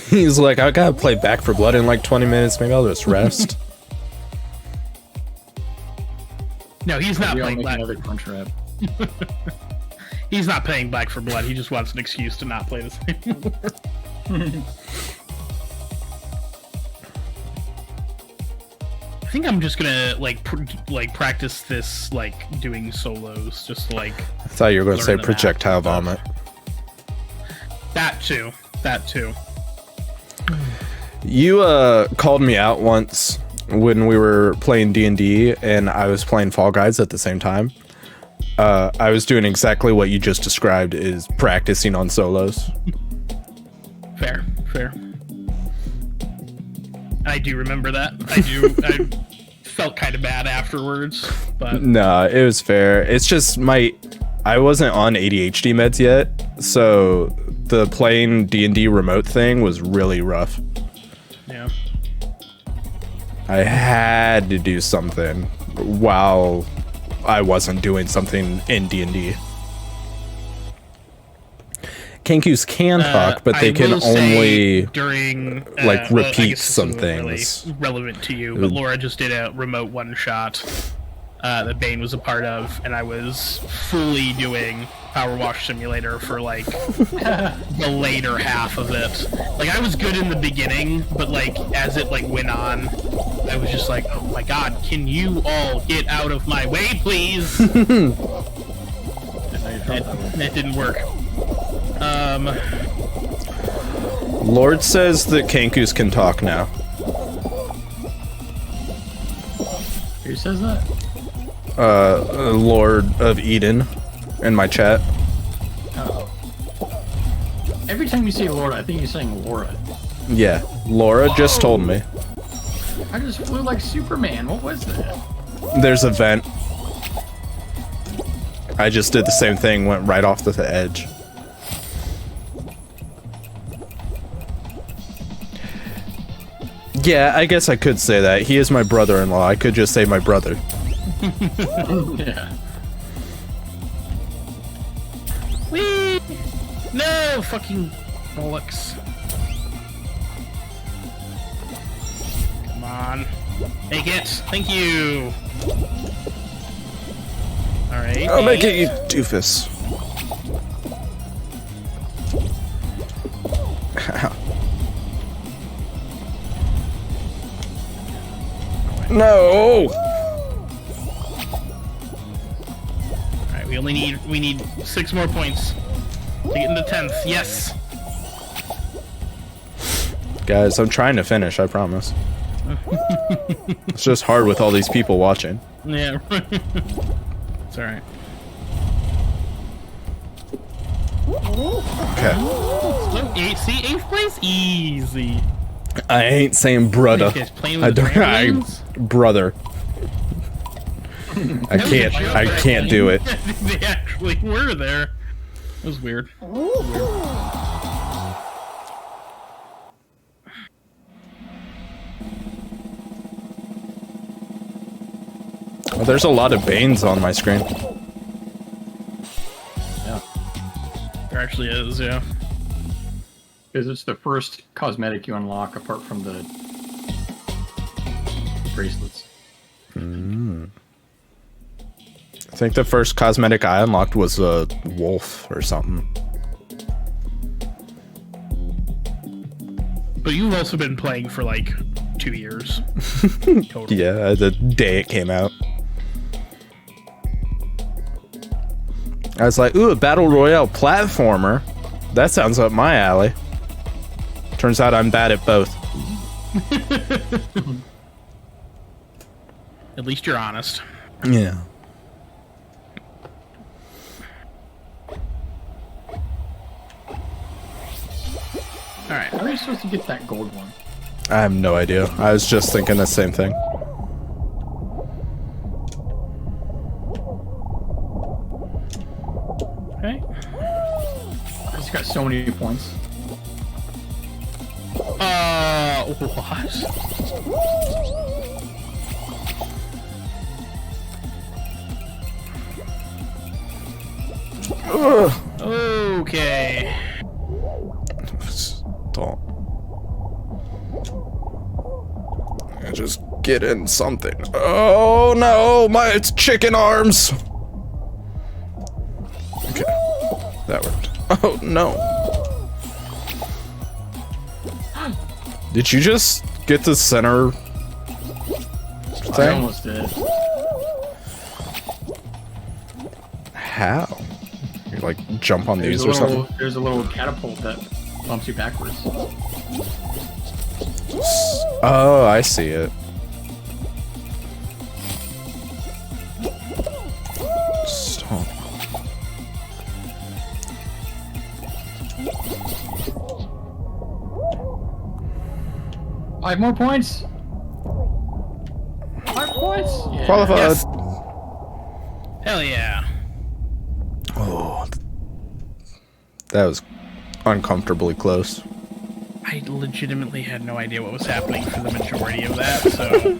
A: He's like, I gotta play Back for Blood in like 20 minutes, maybe I'll just rest.
C: No, he's not playing Black.
E: Another crunch wrap.
C: He's not playing Back for Blood. He just wants an excuse to not play this anymore. I think I'm just gonna like practice this doing solos, just like.
A: I thought you were going to say
C: learn the
A: projectile
C: map and
A: vomit.
C: That too. That too.
A: You called me out once when we were playing D&D and I was playing Fall Guys at the same time. I was doing exactly what you just described, is practicing on solos.
C: Fair. I do remember that. I do. I felt kind of bad afterwards, but
A: No, it was fair. It's just I wasn't on ADHD meds yet, so the playing D&D remote thing was really rough.
C: yeah.
A: I had to do something while I wasn't doing something in D&D. Kankus can talk, but they
C: I
A: can
C: will say
A: only
C: during
A: like
C: well, I
A: repeat
C: guess this
A: some
C: isn't
A: things.
C: really relevant to you, but Laura just did a remote one shot that Bain was a part of, and I was fully doing Power Wash Simulator for like the later half of it. Like I was good in the beginning, but like as it like went on, I was just like, oh my god, can you all get out of my way, please? That didn't work.
A: Lord says that Kankus can talk now.
E: Who says that?
A: Lord of Eden in my chat.
E: Oh. Every time you say Laura, I think you're saying Laura.
A: Yeah, Laura just told me.
E: I just flew like Superman. What was that?
A: There's a vent. I just did the same thing, went right off the edge. Yeah, I guess I could say that. He is my brother-in-law. I could just say my brother.
E: Yeah.
C: Whee! No, fucking bollocks. Come on. Take it. Thank you. Alright.
A: I'll make it, you doofus. No!
C: Alright, we need 6 more points to get into 10th. Yes.
A: Guys, I'm trying to finish, I promise. It's just hard with all these people watching.
C: Yeah. It's alright.
A: Okay.
C: See, 8th place? Easy.
A: I ain't saying brother.
C: You guys playing
A: I
C: with the
A: don't. I
C: Ramblings?
A: brother. I can't do it.
C: They actually were there. That was weird.
A: Well, there's a lot of Bains on my screen.
E: Yeah.
C: Alright, actually is, yeah.
E: Because it's the first cosmetic you unlock apart from the bracelets.
A: I think the first cosmetic I unlocked was a wolf or something.
C: But you've also been playing for like 2 years. Total.
A: Yeah, the day it came out. I was like, ooh, a battle royale platformer. That sounds up my alley. Turns out I'm bad at both.
C: At least you're honest.
A: Yeah.
C: Alright.
E: How are you supposed to get that gold one?
A: I have no idea. I was just thinking the same thing.
C: Okay.
E: It's got so many points.
C: What? Okay.
A: Don't. I just get in something. Oh no, it's chicken arms. Okay, that worked. Oh no. Did you just get the center
E: I
A: thing?
E: almost did.
A: How? You like jump on
E: There's
A: these
E: a
A: or something?
E: little, there's a little catapult that bumps you backwards.
A: Oh, I see it. Stop.
E: 5 more points. 5 points. Yeah.
A: Qualified.
C: Yes. Hell yeah.
A: Oh, that was uncomfortably close.
C: I legitimately had no idea what was happening for the majority of that, so...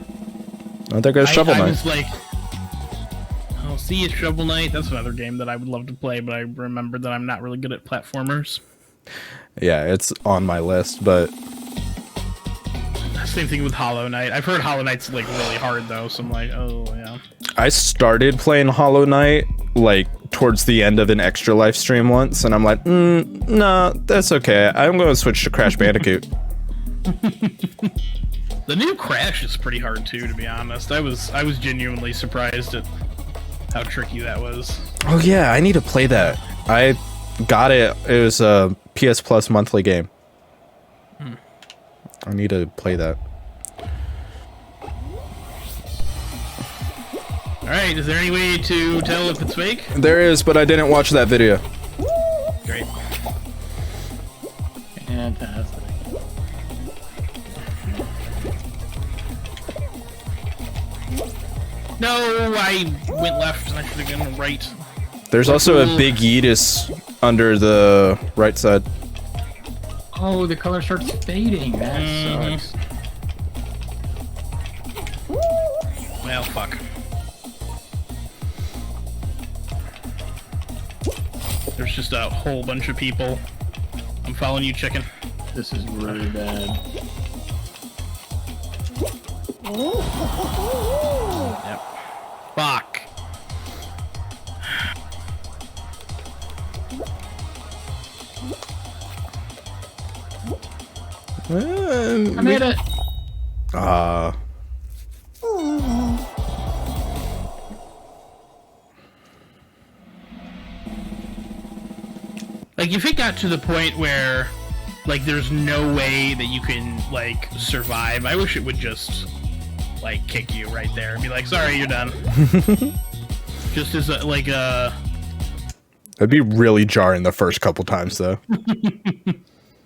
A: Oh, there goes Shovel
C: I
A: Knight.
C: was like... Oh, see, it's Shovel Knight. That's another game that I would love to play, but I remembered that I'm not really good at platformers.
A: Yeah, it's on my list, but
C: Same thing with Hollow Knight. I've heard Hollow Knight's like really hard though, so I'm like, oh yeah.
A: I started playing Hollow Knight like towards the end of an Extra Life stream once, and I'm like, nah, that's okay. I'm going to switch to Crash Bandicoot.
C: The new Crash is pretty hard too, to be honest. I was genuinely surprised at how tricky that was.
A: Oh yeah, I need to play that. I got it. It was a PS Plus monthly game. I need to play that.
C: Alright, is there any way to tell if it's fake?
A: There is, but I didn't watch that video.
C: Great.
E: Fantastic.
C: No, I went left and I should have gone right.
A: There's also a big Yeetus under the right side.
E: Oh, the color starts fading. That sucks.
C: Well, fuck. There's just a whole bunch of people. I'm following you, chicken.
E: This is really bad.
C: Yep. Fuck.
E: I made it.
C: Like, if it got to the point where, like, there's no way that you can, like, survive, I wish it would just, like, kick you right there and be like, sorry, you're done. Just as, a, like, a...
A: That'd be really jarring the first couple times, though.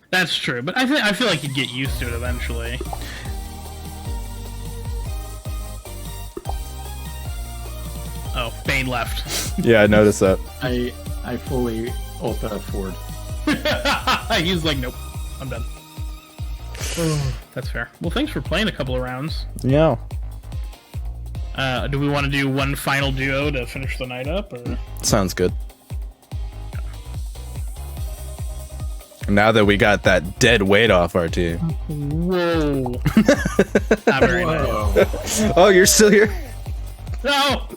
C: That's true, but I feel like you'd get used to it eventually. Oh, Bain left.
A: Yeah, I noticed that.
E: I fully ulta forward.
C: He's like, nope, I'm done. That's fair. Well, thanks for playing a couple of rounds.
A: Yeah.
C: Do we want to do one final duo to finish the night up, or?
A: Sounds good. Now that we got that dead weight off our team.
C: Whoa. Not very nice.
A: Oh, you're still here?
C: No!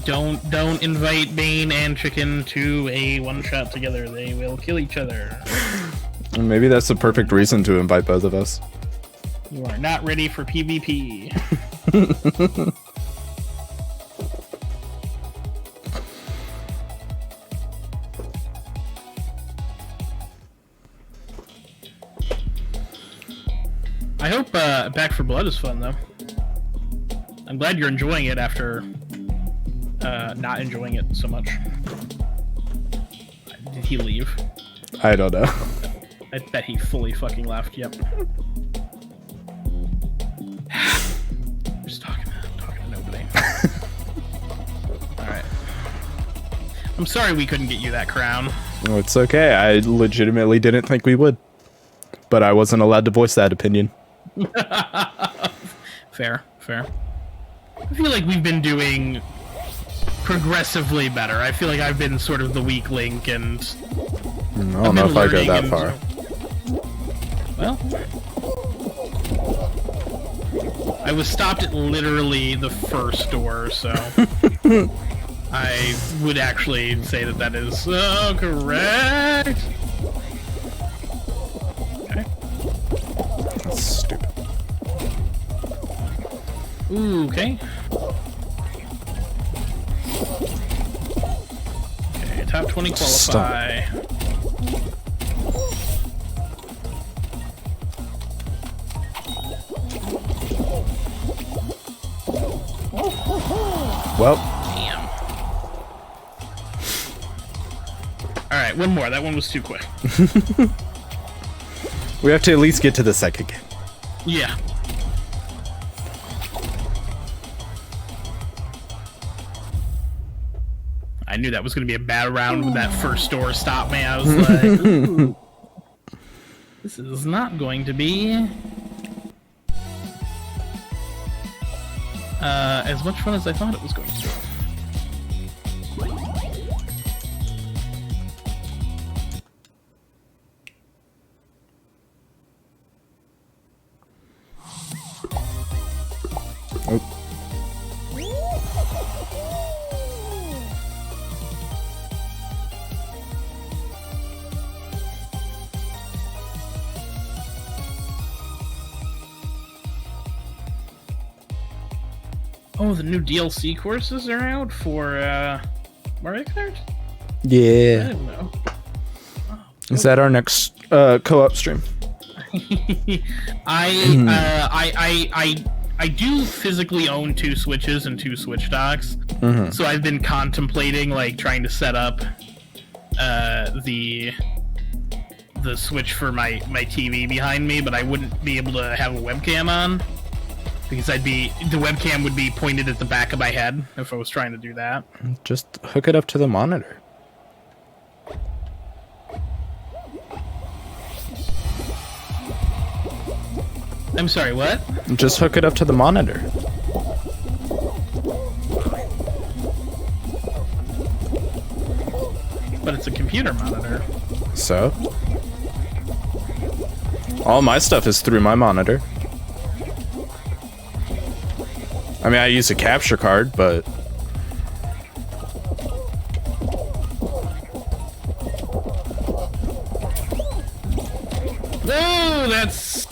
C: Don't invite Bain and Chicken to a one-shot together. They will kill each other.
A: Maybe that's the perfect reason to invite both of us.
C: You are not ready for PvP. I hope Back for Blood is fun, though. I'm glad you're enjoying it after not enjoying it so much. Did he leave?
A: I don't know.
C: I bet he fully fucking left, yep. Just talking to nobody. Alright. I'm sorry we couldn't get you that crown.
A: Oh, it's okay. I legitimately didn't think we would. But I wasn't allowed to voice that opinion.
C: Fair. I feel like we've been doing progressively better. I feel like I've been sort of the weak link, and
A: I don't know if I go that
C: and-
A: far.
C: Well, I was stopped at literally the first door, so I would actually say that is correct. Okay.
A: That's stupid.
C: Ooh, okay. Okay, top 20 qualify.
A: Well,
C: Damn. Alright, one more. That one was too quick.
A: we have to at least get to the second game.
C: Yeah. I knew that was going to be a bad round when that first door stopped me. I was like, ooh, this is not going to be as much fun as I thought it was going to be.
A: Oh.
C: Oh, the new DLC courses are out for Mario Kart? I
A: Yeah.
C: didn't know.
A: Is that our next co-op stream?
C: I do physically own 2 Switches and 2 Switch docks, so I've been contemplating like trying to set up the Switch for my TV behind me, but I wouldn't be able to have a webcam on because the webcam would be pointed at the back of my head if I was trying to do that.
A: Just hook it up to the monitor.
C: I'm sorry, what?
A: Just hook it up to the monitor.
C: But it's a computer monitor.
A: So? All my stuff is through my monitor. I mean, I use a capture card, but...
C: Oh, that's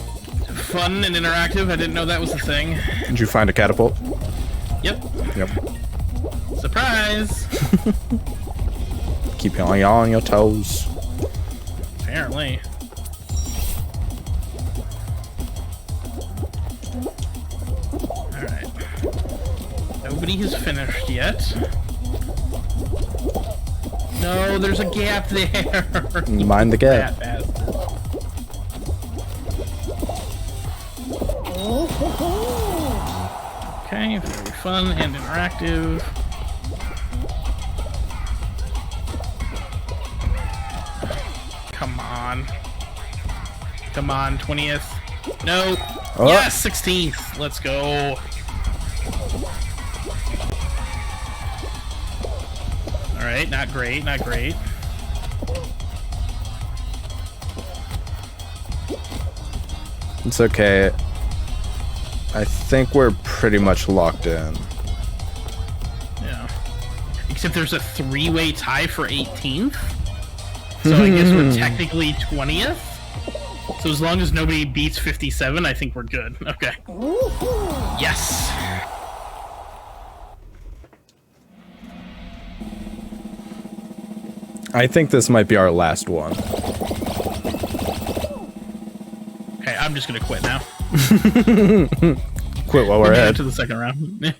C: fun and interactive. I didn't know that was a thing.
A: Did you find a catapult?
C: Yep.
A: Yep.
C: Surprise!
A: Keep you on your toes.
C: Apparently. Alright. Nobody has finished yet. No, there's a gap there.
A: Mind the gap.
C: That bastard. Okay, very fun and interactive. Come on. Come on, 20th. No.
A: Oh.
C: Yes, 16th. Let's go. All right, not great, not great.
A: It's okay. I think we're pretty much locked in.
C: Yeah. Except there's a 3-way tie for 18th. So I guess we're technically 20th. So as long as nobody beats 57, I think we're good. Okay. Yes.
A: I think this might be our last one.
C: Okay, I'm just gonna quit now.
A: Quit while we're
C: We'll
A: ahead.
C: to the second round.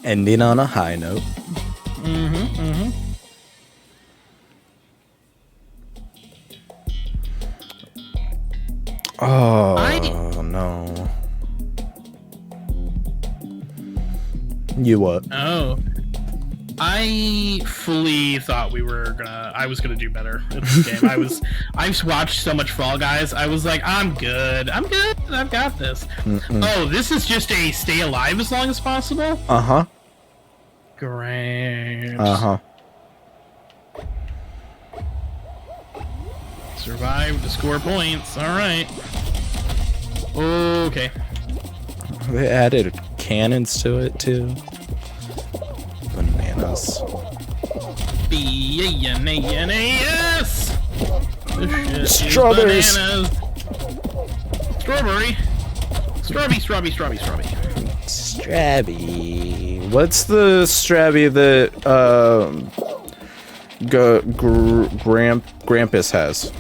A: Ending on a high note. Oh, no. You what?
C: Oh. I fully thought I was gonna do better at this game. I've watched so much Fall Guys. I was like, I'm good. I've got this. Oh, this is just a stay alive as long as possible?
A: Uh-huh.
C: Great.
A: Uh-huh.
C: Survive to score points. Alright. Okay.
A: They added cannons to it, too. Bananas.
C: B-A-N-A-N-A-S! This shit is
A: Strawberries.
C: bananas. Strawberry. Strawberry.
A: Strabby. What's the Strabby that Grampus has?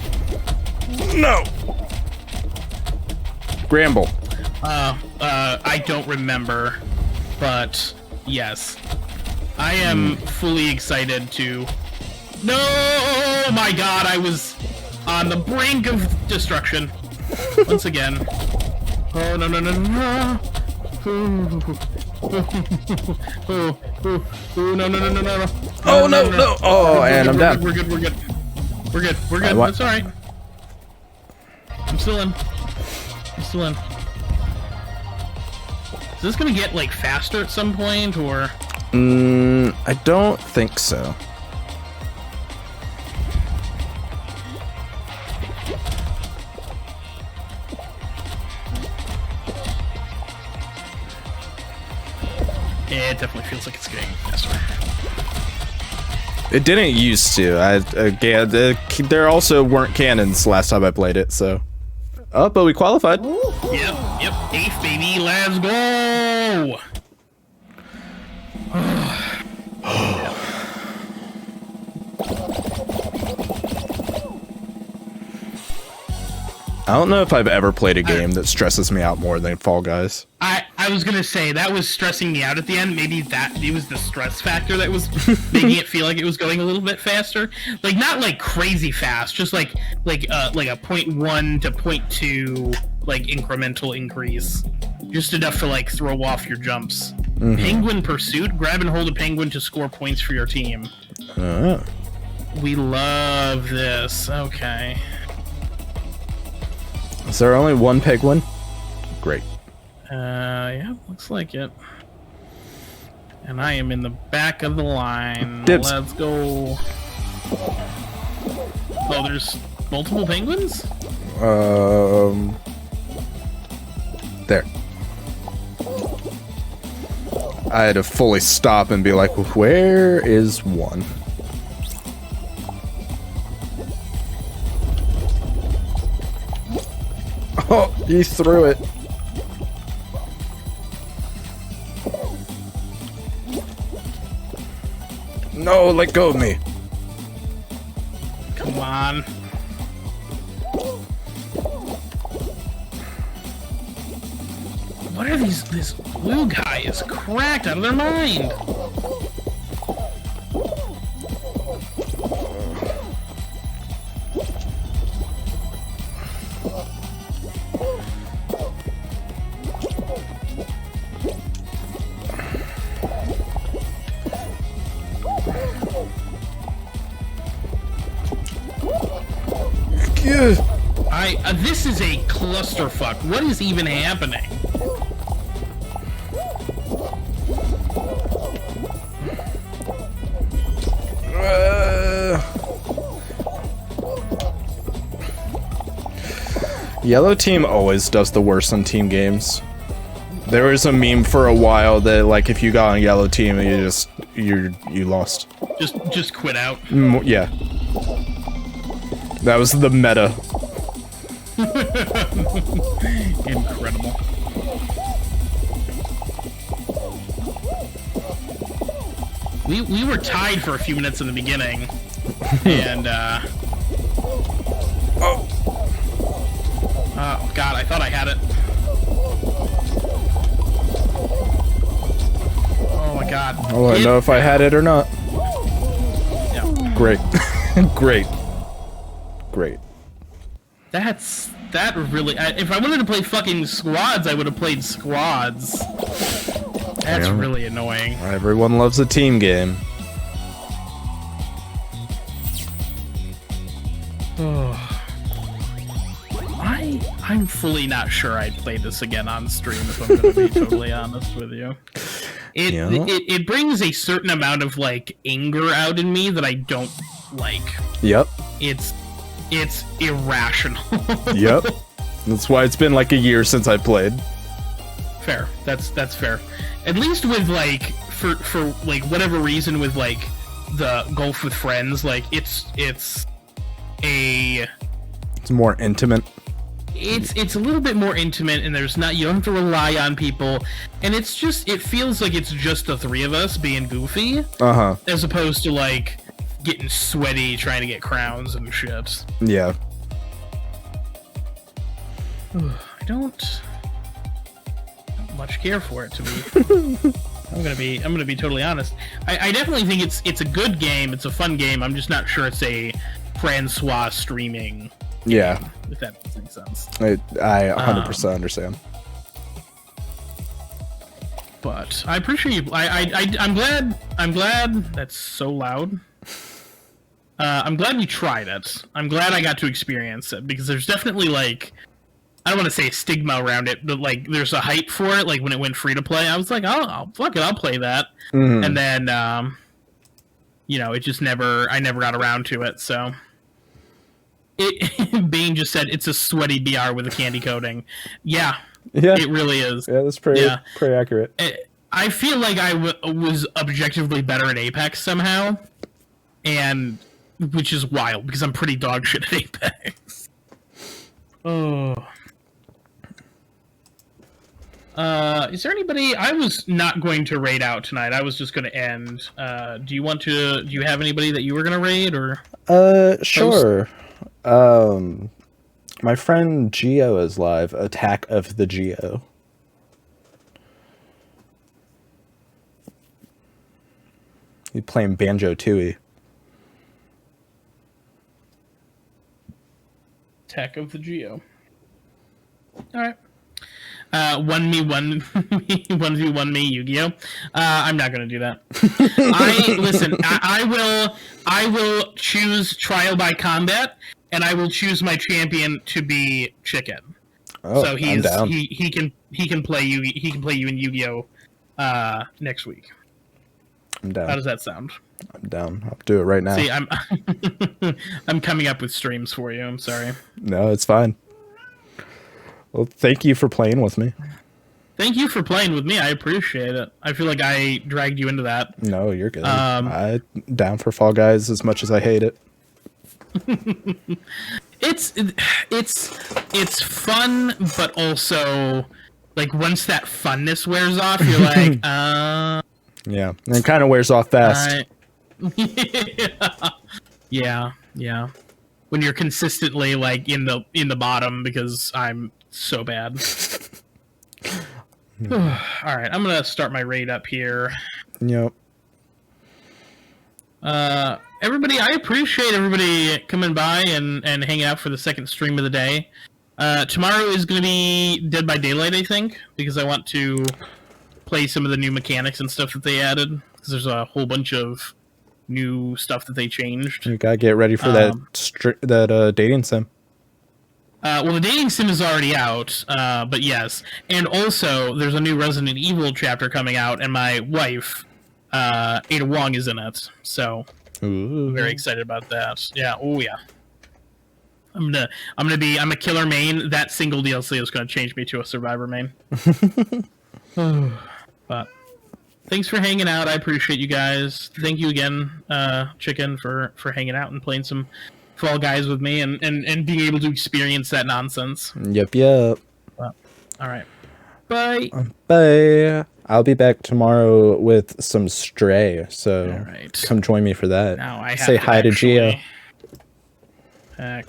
A: No. Gramble.
C: I don't remember, but yes. I am fully excited to... No! Oh my god, I was on the brink of destruction. Once again. Oh, no. No.
A: Oh, no. Oh, and I'm down.
C: We're good.
A: What?
C: That's alright. I'm still in. Is this gonna get, like, faster at some point, or...?
A: I don't think so.
C: Yeah, it definitely feels like it's getting faster.
A: It didn't used to. There also weren't cannons last time I played it, so. Oh, but we qualified.
C: Yep. Eighth, baby. Let's go!
A: I don't know if I've ever played a game that stresses me out more than Fall Guys.
C: I was gonna say, that was stressing me out at the end. Maybe it was the stress factor that was making it feel like it was going a little bit faster. Like, not like crazy fast, just like a 0.1 to 0.2 like incremental increase. Just enough to like throw off your jumps. Penguin Pursuit. Grab and hold a penguin to score points for your team. We love this. Okay.
A: Is there only one penguin? Great.
C: Yeah, looks like it. And I am in the back of the line.
A: Dibs.
C: Let's go. Oh, there's multiple penguins?
A: There. I had to fully stop and be like, where is one? Oh, he threw it. No, let go of me.
C: Come on. What are these? This blue guy is cracked out of their mind. This is a clusterfuck. What is even happening?
A: Yellow team always does the worst on team games. There was a meme for a while that like if you got on yellow team, you lost.
C: Just quit out.
A: Yeah. That was the meta.
C: Incredible. We were tied for a few minutes in the beginning, and oh god, I thought I had it. Oh my god.
A: Oh, I know if I had it or not.
C: Yeah.
A: Great. Great. Great.
C: That really. If I wanted to play fucking squads, I would have played squads. That's really annoying.
A: Everyone loves a team game.
C: I'm fully not sure I'd play this again on stream, if I'm going to be totally honest with you. It brings a certain amount of like anger out in me that I don't like.
A: Yep.
C: It's irrational.
A: Yep. That's why it's been like a year since I played.
C: Fair. That's fair. At least with like for like whatever reason with like the golf with friends, like it's
A: more intimate.
C: It's a little bit more intimate, and you don't have to rely on people, and it feels like it's just the three of us being goofy, as opposed to like getting sweaty trying to get crowns and shit.
A: Yeah.
C: I don't much care for it, to be. I'm gonna be totally honest. I definitely think it's a good game. It's a fun game. I'm just not sure it's a Francois streaming.
A: Yeah.
C: Game, if that makes any sense.
A: I 100% understand.
C: But I appreciate you. I'm glad. That's so loud. I'm glad you tried it. I'm glad I got to experience it, because there's definitely like, I don't want to say a stigma around it, but like there's a hype for it. Like when it went free to play, I was like, oh fuck it, I'll play that. And then it just I never got around to it. So Bain just said it's a sweaty BR with a candy coating. Yeah, it really is.
A: Yeah, that's pretty accurate.
C: I feel like I was objectively better at Apex somehow, and which is wild because I'm pretty dog shit at Apex. Oh. Is there anybody? I was not going to raid out tonight. I was just going to end. Do you have anybody that you were going to raid or?
A: Sure. My friend Geo is live. Attack of the Geo. He's playing Banjo-Tooie.
C: Attack of the Geo. All right. 1v1 me Yu-Gi-Oh. I'm not gonna do that. I will choose trial by combat, and I will choose my champion to be Chicken.
A: Oh,
C: so
A: I'm down.
C: he can play you in Yu-Gi-Oh next week.
A: I'm down.
C: How does that sound?
A: I'm down. I'll do it right now.
C: See, I'm coming up with streams for you. I'm sorry.
A: No, it's fine. Well, thank you for playing with me.
C: Thank you for playing with me. I appreciate it. I feel like I dragged you into that.
A: No, you're good. I'm down for Fall Guys as much as I hate it.
C: It's fun, but also like once that funness wears off, you're like,
A: yeah, and it kind of wears off fast.
C: Yeah. When you're consistently like in the bottom because I'm so bad. All right, I'm gonna start my raid up here.
A: Yep.
C: Everybody, I appreciate everybody coming by and hanging out for the second stream of the day. Tomorrow is gonna be Dead by Daylight, I think, because I want to play some of the new mechanics and stuff that they added. Because there's a whole bunch of new stuff that they changed.
A: You gotta get ready for that dating sim.
C: Well, the dating sim is already out, but yes. And also, there's a new Resident Evil chapter coming out, and my wife, Ada Wong, is in it. So,
A: Ooh.
C: I'm very excited about that. Yeah, oh yeah. I'm a killer main. That single DLC is gonna change me to a survivor main. But thanks for hanging out. I appreciate you guys. Thank you again, Chicken, for hanging out and playing some Fall Guys with me and being able to experience that nonsense.
A: Yep, yep.
C: Well, all right. Bye.
A: Bye. I'll be back tomorrow with some Stray, so
C: All right.
A: come join me for that.
C: Now I have
A: Say hi to Gio.
C: Heck.